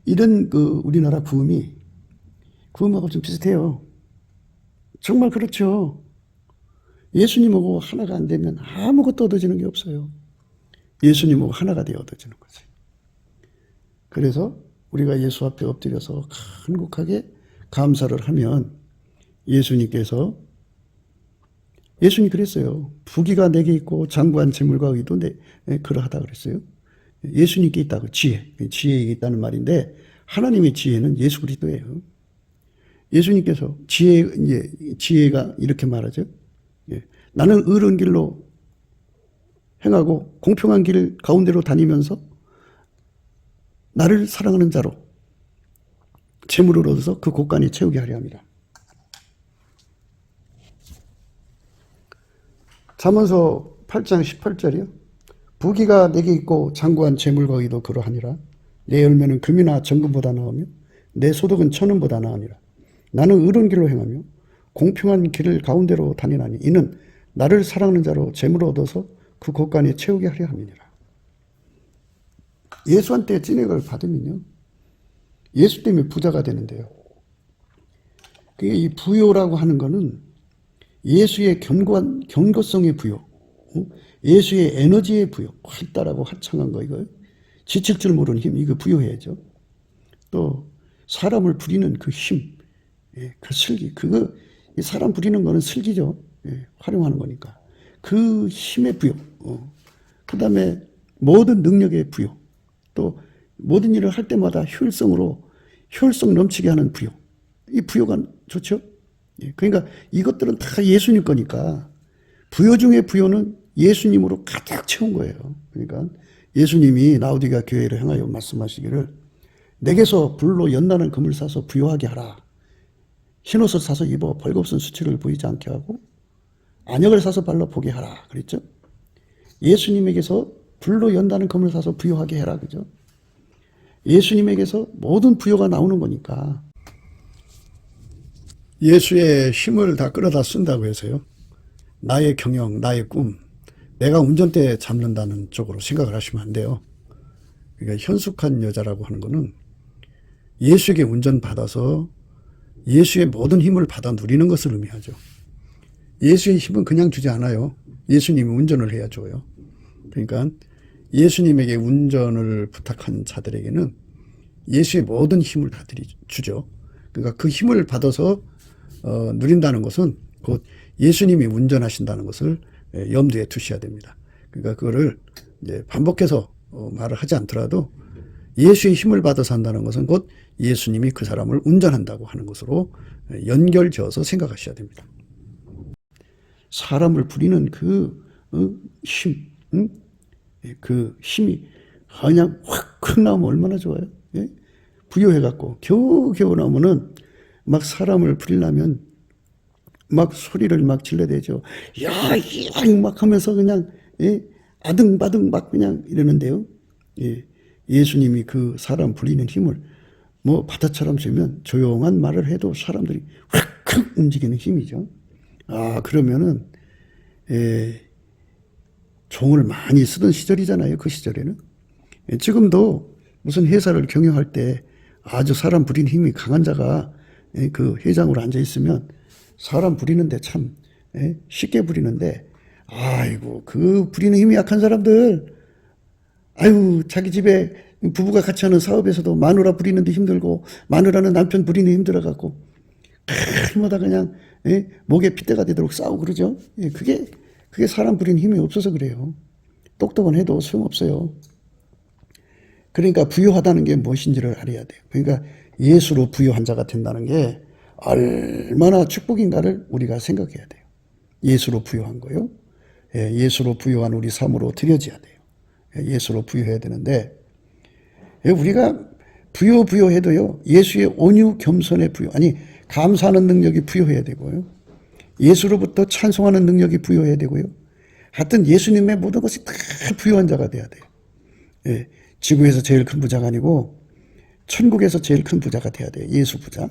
이런 그 우리나라 구음하고 좀 비슷해요. 정말 그렇죠. 예수님하고 하나가 안 되면 아무것도 얻어지는 게 없어요. 예수님하고 하나가 되어 얻어지는 거지. 그래서 우리가 예수 앞에 엎드려서 간곡하게 감사를 하면 예수님이 그랬어요. 부귀가 내게 있고 장구한 재물과 의도 그러하다 그랬어요. 예수님께 있다고 지혜에 있다는 말인데 하나님의 지혜는 예수 그리스도예요. 예수님께서 지혜가 이렇게 말하죠. 나는 의로운 길로 행하고 공평한 길 가운데로 다니면서 나를 사랑하는 자로 재물을 얻어서 그 곳간이 채우게 하려 합니다. 잠언서 8장 18절이요. 부귀가 내게 있고 장구한 재물과 의도 그러하니라. 내 열매는 금이나 정금보다 나으며 내 소득은 천원보다 나으니라. 나는 의로운 길로 행하며 공평한 길을 가운데로 다니나니 이는 나를 사랑하는 자로 재물을 얻어서 그 곳간에 채우게 하려 함이니라. 예수한테 찐액을 받으면요, 예수 때문에 부자가 되는데요. 이 부요라고 하는 거는 예수의 견고성의 부요, 예수의 에너지의 부요, 활달하고 화창한 거, 이거 지칠 줄 모르는 힘, 이거 부요해야죠. 또 사람을 부리는 그 힘, 그 슬기, 사람 부리는 거는 슬기죠. 활용하는 거니까. 그 힘의 부요, 그 다음에 모든 능력의 부요, 또 모든 일을 할 때마다 효율성 넘치게 하는 부요. 이 부요가 좋죠. 그러니까 이것들은 다 예수님 거니까 부요 중에 부요는 예수님으로 가득 채운 거예요. 그러니까 예수님이 라오디게아 교회를 향하여 말씀하시기를 내게서 불로 연나는 금을 사서 부요하게 하라. 흰옷을 사서 입어 벌거벗은 수치를 보이지 않게 하고 안역을 사서 발라 보게 하라. 그랬죠. 예수님에게서 불로 연다는 금을 사서 부요하게 해라. 그죠. 예수님에게서 모든 부요가 나오는 거니까 예수의 힘을 다 끌어다 쓴다고 해서요, 나의 경영, 나의 꿈, 내가 운전대 잡는다는 쪽으로 생각을 하시면 안 돼요. 그러니까 현숙한 여자라고 하는 거는 예수에게 운전받아서 예수의 모든 힘을 받아 누리는 것을 의미하죠. 예수의 힘은 그냥 주지 않아요. 예수님이 운전을 해야 줘요. 그러니까 예수님에게 운전을 부탁한 자들에게는 예수의 모든 힘을 다 주죠. 그러니까 그 힘을 받아서 누린다는 것은 곧 예수님이 운전하신다는 것을 염두에 두셔야 됩니다. 그러니까 그거를 이제 반복해서 말을 하지 않더라도 예수의 힘을 받아서 한다는 것은 곧 예수님이 그 사람을 운전한다고 하는 것으로 연결지어서 생각하셔야 됩니다. 사람을 부리는 그 힘, 응? 그 힘이 그냥 확 나오면 얼마나 좋아요. 예? 부여해갖고 겨우겨우 나오면은 막 사람을 부리려면 막 소리를 막 질러대죠. 야, 막 하면서 그냥 아등바등 막 그냥 이러는데요. 예수님이 그 사람 부리는 힘을 뭐 바다처럼 쐬면 조용한 말을 해도 사람들이 확 움직이는 힘이죠. 아, 그러면은 종을 많이 쓰던 시절이잖아요. 그 시절에는. 지금도 무슨 회사를 경영할 때 아주 사람 부리는 힘이 강한 자가 그 회장으로 앉아 있으면 사람 부리는데 참 쉽게 부리는데, 아이고 그 부리는 힘이 약한 사람들, 아유 자기 집에 부부가 같이 하는 사업에서도 마누라 부리는데 힘들고 마누라는 남편 부리는 힘들어갖고 그마다 그냥 목에 핏대가 되도록 싸우고 그러죠. 그게 사람 부리는 힘이 없어서 그래요. 똑똑은 해도 소용없어요. 그러니까 부유하다는 게 무엇인지를 알아야 돼요. 그러니까 예수로 부유한 자가 된다는 게 얼마나 축복인가를 우리가 생각해야 돼요. 예수로 부유한 거요. 예수로 부유한 우리 삶으로 드려져야 돼요. 예수로 부유해야 되는데, 우리가 부유해도요, 예수의 온유 겸손의 부유, 아니 감사하는 능력이 부유해야 되고요, 예수로부터 찬송하는 능력이 부유해야 되고요, 하여튼 예수님의 모든 것이 다 부유한 자가 돼야 돼요. 지구에서 제일 큰 부자가 아니고 천국에서 제일 큰 부자가 돼야 돼요. 예수 부자.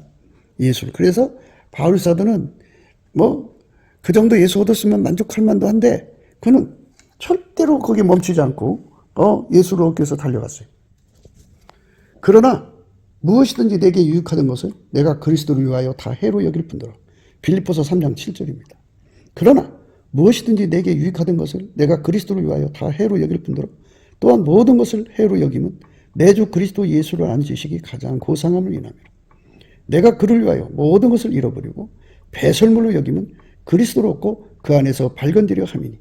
예수를. 그래서 바울 사도는 뭐 그 정도 예수 얻었으면 만족할 만도 한데 그는 절대로 거기에 멈추지 않고 예수를 얻기 위해서 달려갔어요. 그러나 무엇이든지 내게 유익하던 것을 내가 그리스도를 위하여 다 해로 여길 뿐더러. 빌립보서 3장 7절입니다. 그러나 무엇이든지 내게 유익하던 것을 내가 그리스도를 위하여 다 해로 여길 뿐더러 또한 모든 것을 해로 여김은 내 주 그리스도 예수를 아는 지식이 가장 고상함을 인함이라. 내가 그를 위하여 모든 것을 잃어버리고 배설물로 여김은 그리스도를 얻고 그 안에서 발견되려 함이니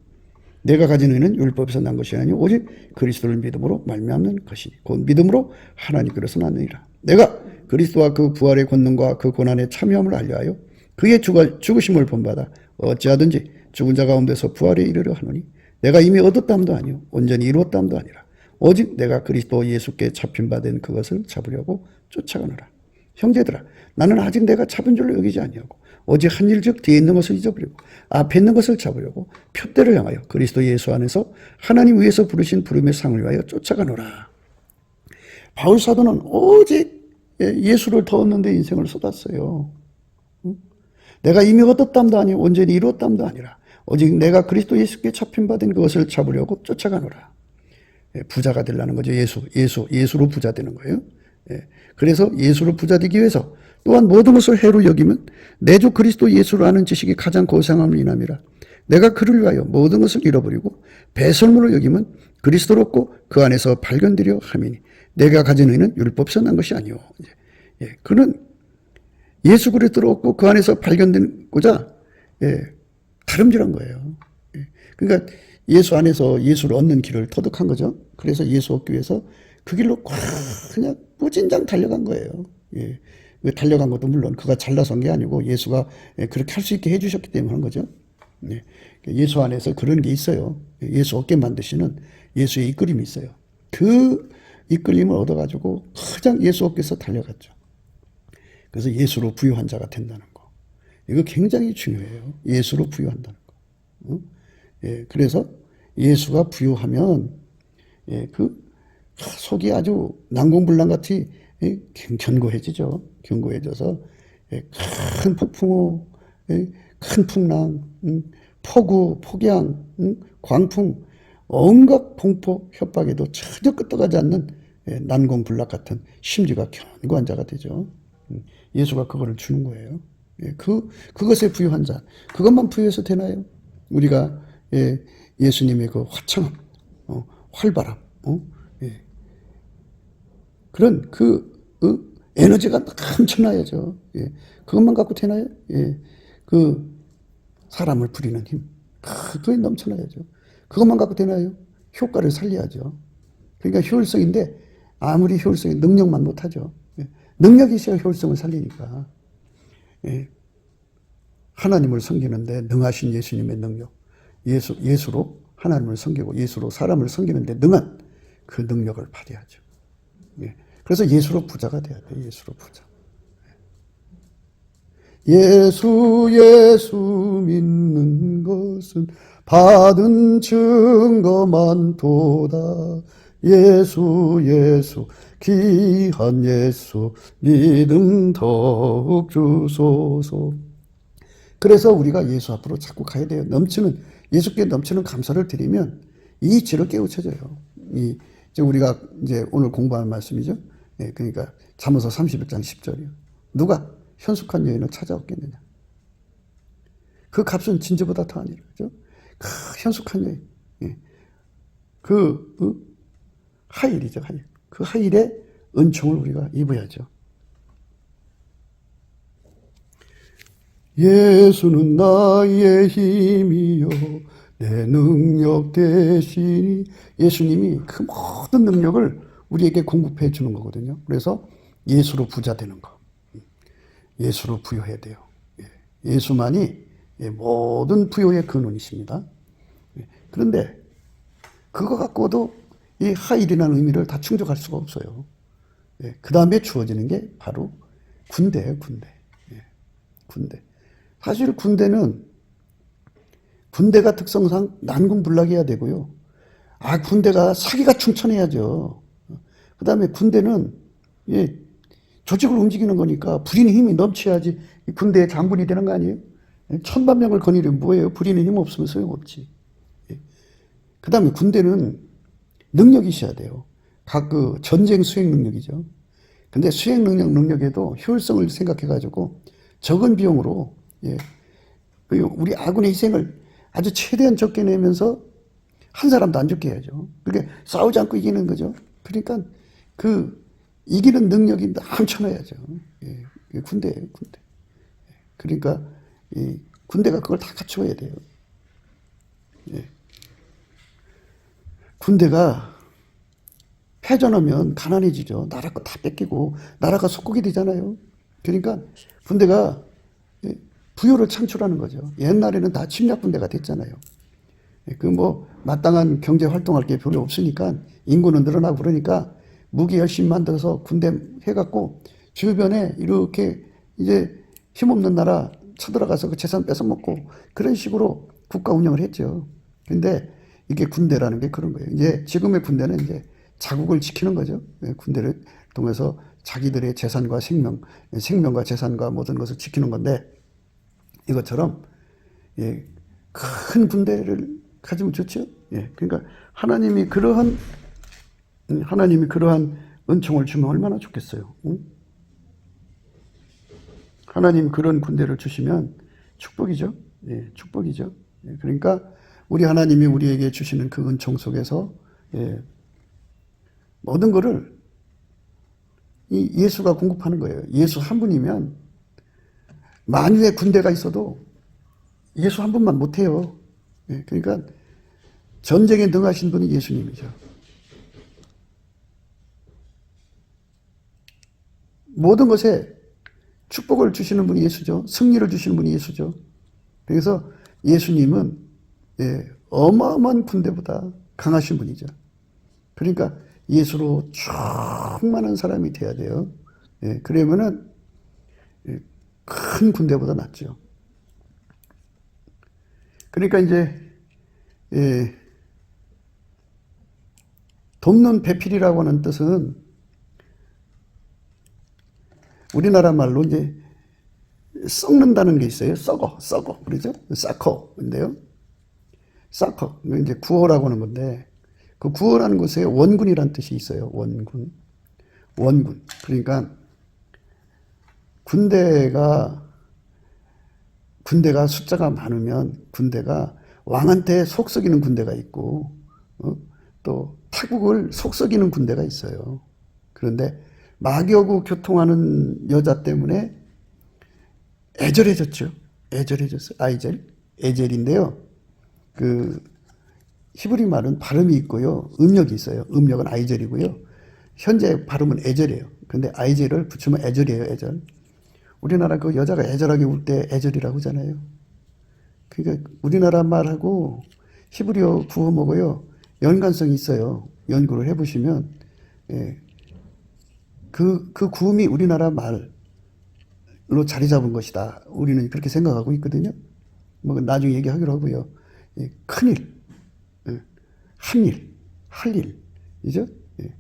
내가 가진 의는 율법에서 난 것이 아니오 오직 그리스도를 믿음으로 말미암는 것이니 곧 믿음으로 하나님께로서 났느니라. 내가 그리스도와 그 부활의 권능과 그 고난의 참여함을 알려하여 그의 죽으심을 본받아 어찌하든지 죽은 자 가운데서 부활에 이르려 하노니 내가 이미 얻었다함도 아니오 온전히 이루었다함도 아니라 오직 내가 그리스도 예수께 잡힌 바 된 그것을 잡으려고 쫓아가노라. 형제들아, 나는 아직 내가 잡은 줄로 여기지 아니하고 오직 한 일 즉 뒤에 있는 것을 잊어버리고 앞에 있는 것을 잡으려고 표대를 향하여 그리스도 예수 안에서 하나님 위에서 부르신 부름의 상을 위하여 쫓아가노라. 바울 사도는 오직 예수를 더 얻는 데 인생을 쏟았어요. 내가 이미 얻었담도 아니고 온전히 이루었담도 아니라 오직 내가 그리스도 예수께 잡힌 바 된 그것을 잡으려고 쫓아가노라. 부자가 되려는 거죠. 예수로 부자 되는 거예요. 그래서 예수로 부자 되기 위해서 또한 모든 것을 해로 여기면 내 주 그리스도 예수를 아는 지식이 가장 고상함을 인함이라. 내가 그를 위하여 모든 것을 잃어버리고 배설물로 여기면 그리스도를 얻고 그 안에서 발견되려 함이니 내가 가진 의는 율법에서 난 것이 아니오. 그는 예수 그리스도를 얻고 그 안에서 발견되고자 다름질한 거예요. 그러니까 예수 안에서 예수를 얻는 길을 터득한 거죠. 그래서 예수 얻기 위해서 그 길로 그냥 무진장 달려간 거예요. 달려간 것도 물론 그가 잘나서 한 게 아니고 예수가 그렇게 할 수 있게 해주셨기 때문에 한 거죠. 예수 안에서 그런 게 있어요. 예수 얻게 만드시는 예수의 이끌림이 있어요. 그 이끌림을 얻어가지고 가장 예수 얻기 위해서 달려갔죠. 그래서 예수로 부유한 자가 된다는 거. 이거 굉장히 중요해요. 예수로 부유한다는 거. 그래서 예수가 부유하면 그 속이 아주 난공불락같이 견고해지죠. 견고해져서 큰 폭풍우, 큰 풍랑, 폭우, 폭양, 광풍, 온갖 공포, 협박에도 전혀 끄떡하지 않는 난공불락 같은 심지가 견고한 자가 되죠. 예수가 그거를 주는 거예요. 그것에 부유한 자, 그것만 부유해서 되나요? 우리가 예수님의 그 화창함, 활발함, 그런 에너지가 넘쳐나야죠. 그것만 갖고 되나요? 그 사람을 부리는 힘, 그게 넘쳐나야죠. 그것만 갖고 되나요? 효과를 살려야죠. 그러니까 효율성인데 아무리 효율성이 능력만 못하죠. 능력이 있어야 효율성을 살리니까. 하나님을 섬기는데 능하신 예수님의 능력, 예수로 하나님을 섬기고 예수로 사람을 섬기는데 능한 그 능력을 발휘하죠. 예. 그래서 예수로 부자가 돼야 돼요. 예수로 부자. 예수 믿는 것은 받은 증거만 도다. 예수 귀한 예수 믿음 더욱 주소서. 그래서 우리가 예수 앞으로 자꾸 가야 돼요. 예수께 넘치는 감사를 드리면 이 지를 깨우쳐져요. 이제 우리가 이제 오늘 공부할 말씀이죠. 예, 그러니까 잠언서 31장 10절이요. 누가 현숙한 여인을 찾아왔겠느냐. 그 값은 진주보다 더하니라. 그죠? 그 현숙한 여인. 예. 하일이죠, 하일. 그 하일의 은총을 우리가 입어야죠. 예수는 나의 힘이요 내 능력 되시니. 예수님이 그 모든 능력을 우리에게 공급해 주는 거거든요. 그래서 예수로 부자 되는 거. 예수로 부여해야 돼요. 예수만이 모든 부여의 근원이십니다. 그런데 그거 갖고도 이 하일이라는 의미를 다 충족할 수가 없어요. 그 다음에 주어지는 게 바로 군대예요, 군대. 군대. 사실 군대가 특성상 난공불락해야 되고요. 군대가 사기가 충천해야죠. 그 다음에 군대는 조직을 움직이는 거니까 부리는 힘이 넘쳐야지 군대의 장군이 되는 거 아니에요? 1000만명을 거느리면 뭐예요? 부리는 힘 없으면 소용없지. 그 다음에 군대는 능력이 있어야 돼요. 각 전쟁 수행 능력이죠. 근데 수행 능력에도 효율성을 생각해가지고 적은 비용으로 우리 아군의 희생을 아주 최대한 적게 내면서 한 사람도 안 죽게 해야죠. 그게 싸우지 않고 이기는 거죠. 그러니까 이기는 능력이 넘쳐나야죠. 군대예요, 군대. 그러니까 군대가 그걸 다 갖춰야 돼요. 군대가 패전하면 가난해지죠. 나라 거 다 뺏기고 나라가 속국이 되잖아요. 그러니까 군대가 부요를 창출하는 거죠. 옛날에는 다 침략 군대가 됐잖아요. 마땅한 경제 활동할 게 별로 없으니까 인구는 늘어나고 그러니까 무기 열심히 만들어서 군대 해갖고 주변에 이렇게 이제 힘없는 나라 쳐들어가서 그 재산 뺏어먹고 그런 식으로 국가 운영을 했죠. 근데 이게 군대라는 게 그런 거예요. 이제 지금의 군대는 이제 자국을 지키는 거죠. 군대를 통해서 자기들의 재산과 생명과 재산과 모든 것을 지키는 건데 이것처럼 큰 군대를 가지면 좋죠. 그러니까 하나님이 그러한 은총을 주면 얼마나 좋겠어요. 응? 하나님 그런 군대를 주시면 축복이죠. 축복이죠. 그러니까 우리 하나님이 우리에게 주시는 그 은총 속에서 모든 것을 예수가 공급하는 거예요. 예수 한 분이면 만유의 군대가 있어도 예수 한 분만 못해요. 그러니까 전쟁에 능하신 분이 예수님이죠. 모든 것에 축복을 주시는 분이 예수죠. 승리를 주시는 분이 예수죠. 그래서 예수님은 어마어마한 군대보다 강하신 분이죠. 그러니까 예수로 충만한 사람이 돼야 돼요. 그러면은 큰 군대보다 낫죠. 그러니까 이제 돕는 배필이라고 하는 뜻은 우리나라 말로 이제 썩는다는 게 있어요. 썩어. 그러죠? 싹커인데요. 싹커. 이제 구호라고 하는 건데, 그 구호라는 것에 원군이라는 뜻이 있어요. 원군. 그러니까 군대가 숫자가 많으면 군대가 왕한테 속썩이는 군대가 있고, 또 타국을 속썩이는 군대가 있어요. 그런데 마교구 교통하는 여자 때문에 애절해졌죠. 에젤인데요. 그 히브리 말은 발음이 있고요. 음력이 있어요. 음력은 아이젤이고요. 현재 발음은 에젤이에요. 근데 아이젤을 붙이면 애절이에요, 애절. 우리나라 그 여자가 애절하게 울 때 애절이라고 하잖아요. 그러니까 우리나라 말하고 히브리어 구어먹어요. 연관성이 있어요. 연구를 해보시면 예, 그 구음이 우리나라 말로 자리 잡은 것이다. 우리는 그렇게 생각하고 있거든요. 뭐 나중에 얘기하기로 하고요. 예, 큰일, 예, 한일, 할 일, 이죠? 예.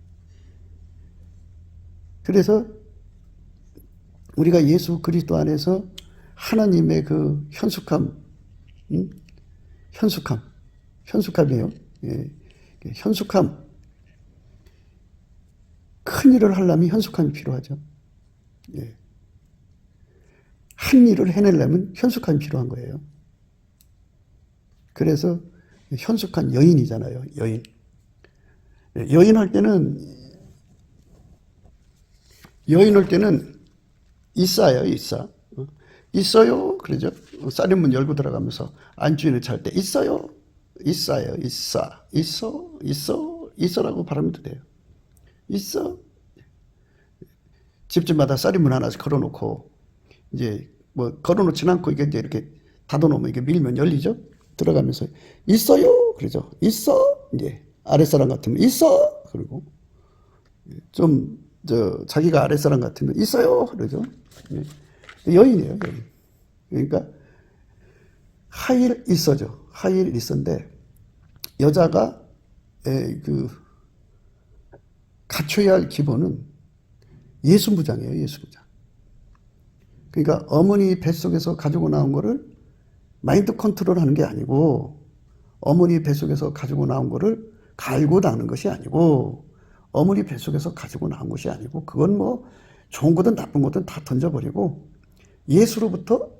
그래서 우리가 예수 그리스도 안에서 하나님의 그 현숙함, 현숙함이에요. 예. 현숙함. 큰 일을 하려면 현숙함이 필요하죠. 예. 한 일을 해내려면 현숙함이 필요한 거예요. 그래서 현숙한 여인이잖아요. 여인. 여인 할 때는 있어요. 있어요. 그러죠. 쌀인문 열고 들어가면서 안주인을 찰 때 있어요. 있어라고 발음해도 돼요. 있어. 집집마다 쌀인문 하나씩 걸어놓고 이제 뭐 걸어놓지는 않고 이게 이제 이렇게 닫아놓으면 이게 밀면 열리죠. 들어가면서 있어요. 그러죠. 있어. 이제 아랫사람 같으면 있어. 그리고 좀 자기가 아랫사람 같으면 있어요. 그러죠. 여인이에요. 여인. 그러니까 하일 있어죠. 하일 있어인데 여자가 갖춰야 할 기본은 예수무장이에요. 예수무장. 그러니까 어머니 뱃속에서 가지고 나온 거를 마인드 컨트롤하는 게 아니고 어머니 뱃속에서 가지고 나온 거를 갈고 닦는 것이 아니고 어머니 뱃속에서 가지고 나온 것이 아니고 그건 뭐 좋은 거든 나쁜 거든 다 던져버리고 예수로부터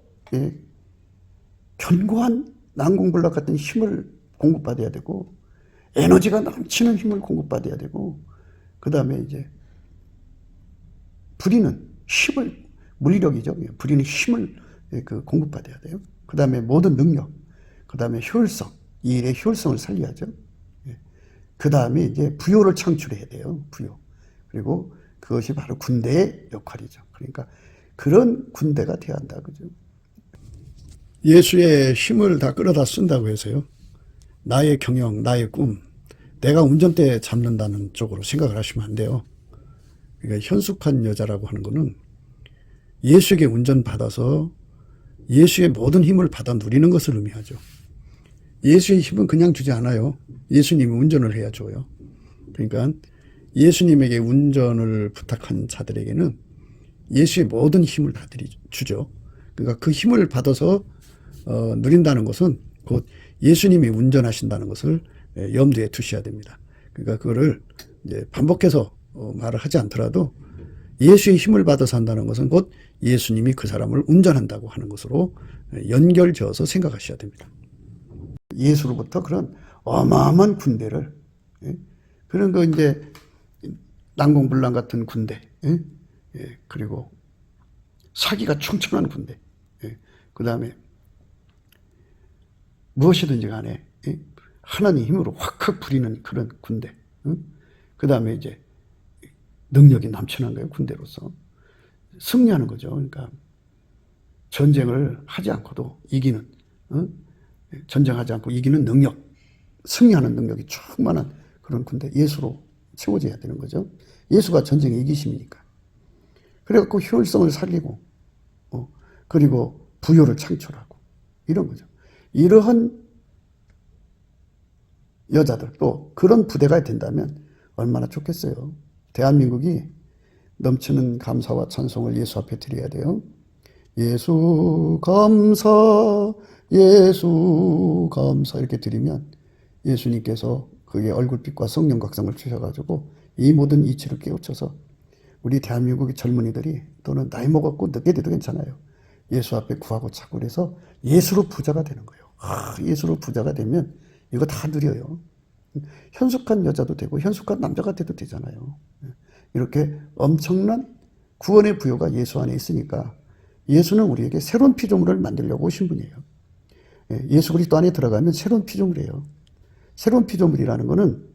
견고한 난공불락 같은 힘을 공급받아야 되고 에너지가 넘치는 힘을 공급받아야 되고 그 다음에 이제 부리는 힘을 물리력이죠. 부리는 힘을 공급받아야 돼요. 그 다음에 모든 능력, 그 다음에 효율성, 이 일의 효율성을 살려야죠. 그 다음에 이제 부요를 창출해야 돼요. 부요. 그리고 그것이 바로 군대의 역할이죠. 그러니까 그런 군대가 돼야 한다. 그죠? 예수의 힘을 다 끌어다 쓴다고 해서요. 나의 경영, 나의 꿈, 내가 운전대 잡는다는 쪽으로 생각을 하시면 안 돼요. 그러니까 현숙한 여자라고 하는 거는 예수에게 운전받아서 예수의 모든 힘을 받아 누리는 것을 의미하죠. 예수의 힘은 그냥 주지 않아요. 예수님이 운전을 해야 줘요. 그러니까 예수님에게 운전을 부탁한 자들에게는 예수의 모든 힘을 다 주죠. 그러니까 그 힘을 받아서 누린다는 것은 곧 예수님이 운전하신다는 것을 염두에 두셔야 됩니다. 그러니까 그거를 이제 반복해서 말을 하지 않더라도 예수의 힘을 받아서 한다는 것은 곧 예수님이 그 사람을 운전한다고 하는 것으로 연결지어서 생각하셔야 됩니다. 예수로부터 그런 어마어마한 군대를 그런 거 이제 난공불락 같은 군대 그리고 사기가 충천한 군대 그 다음에 무엇이든지 간에 하나님 힘으로 확확 부리는 그런 군대 그 다음에 이제 능력이 넘치는 거예요. 군대로서 승리하는 거죠. 그러니까 전쟁을 하지 않고도 이기는 전쟁하지 않고 이기는 능력 승리하는 능력이 충만한 그런 군대 예수로 채워져야 되는 거죠. 예수가 전쟁에 이기심이니까. 그래갖고 효율성을 살리고 그리고 부요를 창출하고 이런 거죠. 이러한 여자들 또 그런 부대가 된다면 얼마나 좋겠어요. 대한민국이 넘치는 감사와 찬송을 예수 앞에 드려야 돼요. 예수 감사 예수 감사 이렇게 드리면 예수님께서 그의 얼굴빛과 성령 각성을 주셔가지고 이 모든 이치를 깨우쳐서 우리 대한민국의 젊은이들이 또는 나이 먹었고 늦게 돼도 괜찮아요. 예수 앞에 구하고 찾고 그래서 예수로 부자가 되는 거예요. 예수로 부자가 되면 이거 다 누려요. 현숙한 여자도 되고 현숙한 남자가 돼도 되잖아요. 이렇게 엄청난 구원의 부요가 예수 안에 있으니까 예수는 우리에게 새로운 피조물을 만들려고 오신 분이에요. 예수 그리스도 안에 들어가면 새로운 피조물이에요. 새로운 피조물이라는 거는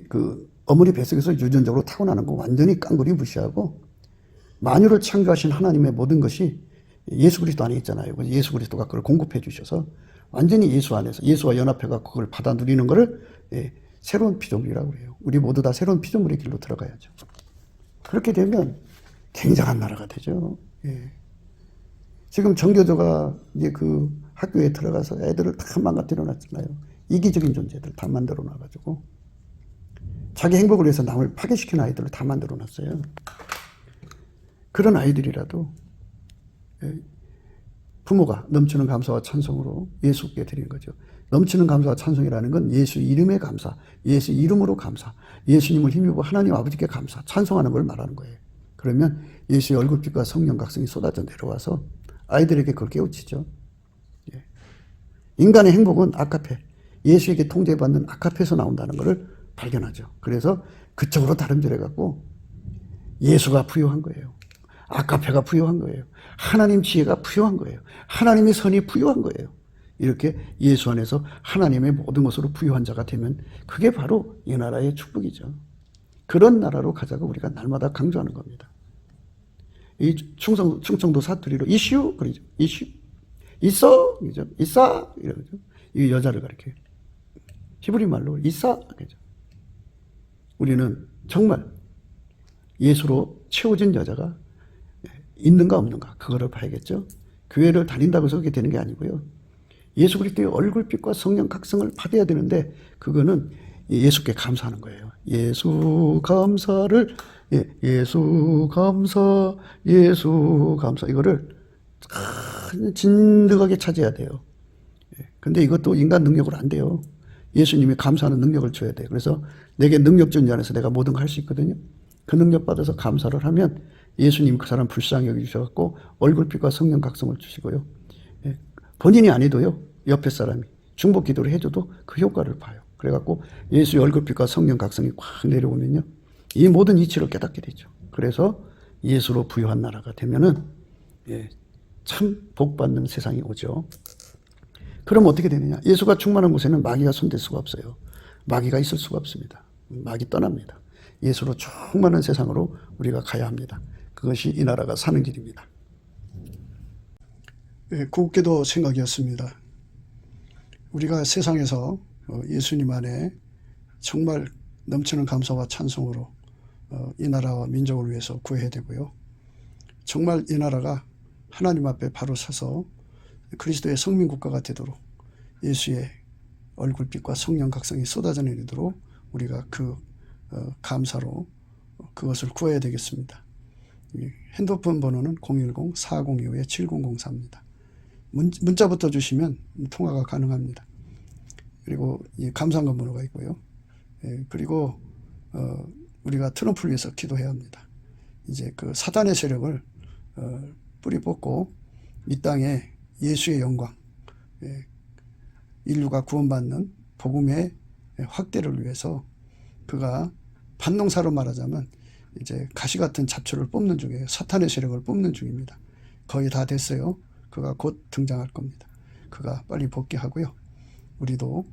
그 어머니 뱃속에서 유전적으로 타고나는 거 완전히 깡그리 무시하고 만유를 창조하신 하나님의 모든 것이 예수 그리스도 안에 있잖아요. 그래서 예수 그리스도가 그걸 공급해 주셔서 완전히 예수 안에서 예수와 연합해서 그걸 받아 누리는 것을 새로운 피조물이라고 그래요. 우리 모두 다 새로운 피조물의 길로 들어가야죠. 그렇게 되면 굉장한 나라가 되죠. 예. 지금 정교조가 이제 그 학교에 들어가서 애들을 다 망가뜨려 놨잖아요. 이기적인 존재들 다 만들어 놔가지고 자기 행복을 위해서 남을 파괴시키는 아이들을 다 만들어 놨어요. 그런 아이들이라도 부모가 넘치는 감사와 찬송으로 예수께 드리는 거죠. 넘치는 감사와 찬송이라는 건 예수 이름의 감사, 예수 이름으로 감사, 예수님을 힘입어 하나님 아버지께 감사, 찬송하는 걸 말하는 거예요. 그러면 예수의 얼굴빛과 성령 각성이 쏟아져 내려와서 아이들에게 그걸 깨우치죠. 예. 인간의 행복은 아카페, 예수에게 통제받는 아카페에서 나온다는 것을 발견하죠. 그래서 그쪽으로 다름질해갖고 예수가 부여한 거예요. 아카페가 부여한 거예요. 하나님 지혜가 부여한 거예요. 하나님의 선이 부여한 거예요. 이렇게 예수 안에서 하나님의 모든 것으로 부여한 자가 되면 그게 바로 이 나라의 축복이죠. 그런 나라로 가자고 우리가 날마다 강조하는 겁니다. 이 충청도 사투리로 이슈 그러죠. 이슈 있어 그러죠. 있어 이러죠. 이 여자를 가리켜요. 히브리 말로 있어 그러죠. 우리는 정말 예수로 채워진 여자가 있는가 없는가 그거를 봐야겠죠. 교회를 다닌다고 해서 그게 되는 게 아니고요. 예수 그리스도의 얼굴빛과 성령 각성을 받아야 되는데 그거는 예수께 감사하는 거예요. 예수 감사를 예수 감사 예수 감사 이거를 진득하게 찾아야 돼요. 근데 이것도 인간 능력으로 안 돼요. 예수님이 감사하는 능력을 줘야 돼요. 그래서 내게 능력 준 자 안에서 내가 모든 걸 할 수 있거든요. 그 능력 받아서 감사를 하면 예수님 그 사람 불쌍히 여기주셔갖고 얼굴빛과 성령 각성을 주시고요. 본인이 아니도요. 옆에 사람이 중보 기도를 해줘도 그 효과를 봐요. 그래갖고 예수의 얼굴빛과 성령 각성이 확 내려오면요. 이 모든 이치를 깨닫게 되죠. 그래서 예수로 부유한 나라가 되면은 참 복받는 세상이 오죠. 그럼 어떻게 되느냐. 예수가 충만한 곳에는 마귀가 손댈 수가 없어요. 마귀가 있을 수가 없습니다. 마귀 떠납니다. 예수로 충만한 세상으로 우리가 가야 합니다. 그것이 이 나라가 사는 길입니다. 곱게도 생각이었습니다. 우리가 세상에서 예수님 안에 정말 넘치는 감사와 찬송으로 이 나라와 민족을 위해서 구해야 되고요. 정말 이 나라가 하나님 앞에 바로 서서 그리스도의 성민국가가 되도록 예수의 얼굴빛과 성령 각성이 쏟아져 내리도록 우리가 그 감사로 그것을 구해야 되겠습니다. 핸드폰 번호는 010-4025-7004입니다. 문자부터 주시면 통화가 가능합니다. 그리고 이 감사한금 번호가 있고요. 그리고 우리가 트럼프를 위해서 기도해야 합니다. 이제 그 사단의 세력을 뿌리 뽑고 이 땅에 예수의 영광, 인류가 구원받는 복음의 확대를 위해서 그가 반농사로 말하자면 이제 가시 같은 잡초를 뽑는 중이에요. 사탄의 세력을 뽑는 중입니다. 거의 다 됐어요. 그가 곧 등장할 겁니다. 그가 빨리 복귀하고요. 우리도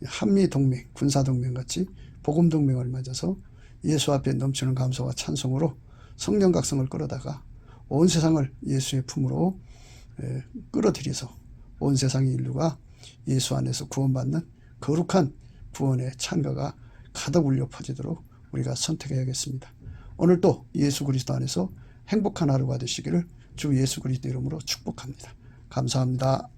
한미동맹, 군사동맹 같이 복음동맹을 맺어서 예수 앞에 넘치는 감사와 찬송으로 성령 각성을 끌어다가 온 세상을 예수의 품으로 끌어들여서 온 세상의 인류가 예수 안에서 구원받는 거룩한 구원의 찬가가 가득 울려 퍼지도록 우리가 선택해야겠습니다. 오늘도 예수 그리스도 안에서 행복한 하루가 되시기를 주 예수 그리스도 이름으로 축복합니다. 감사합니다.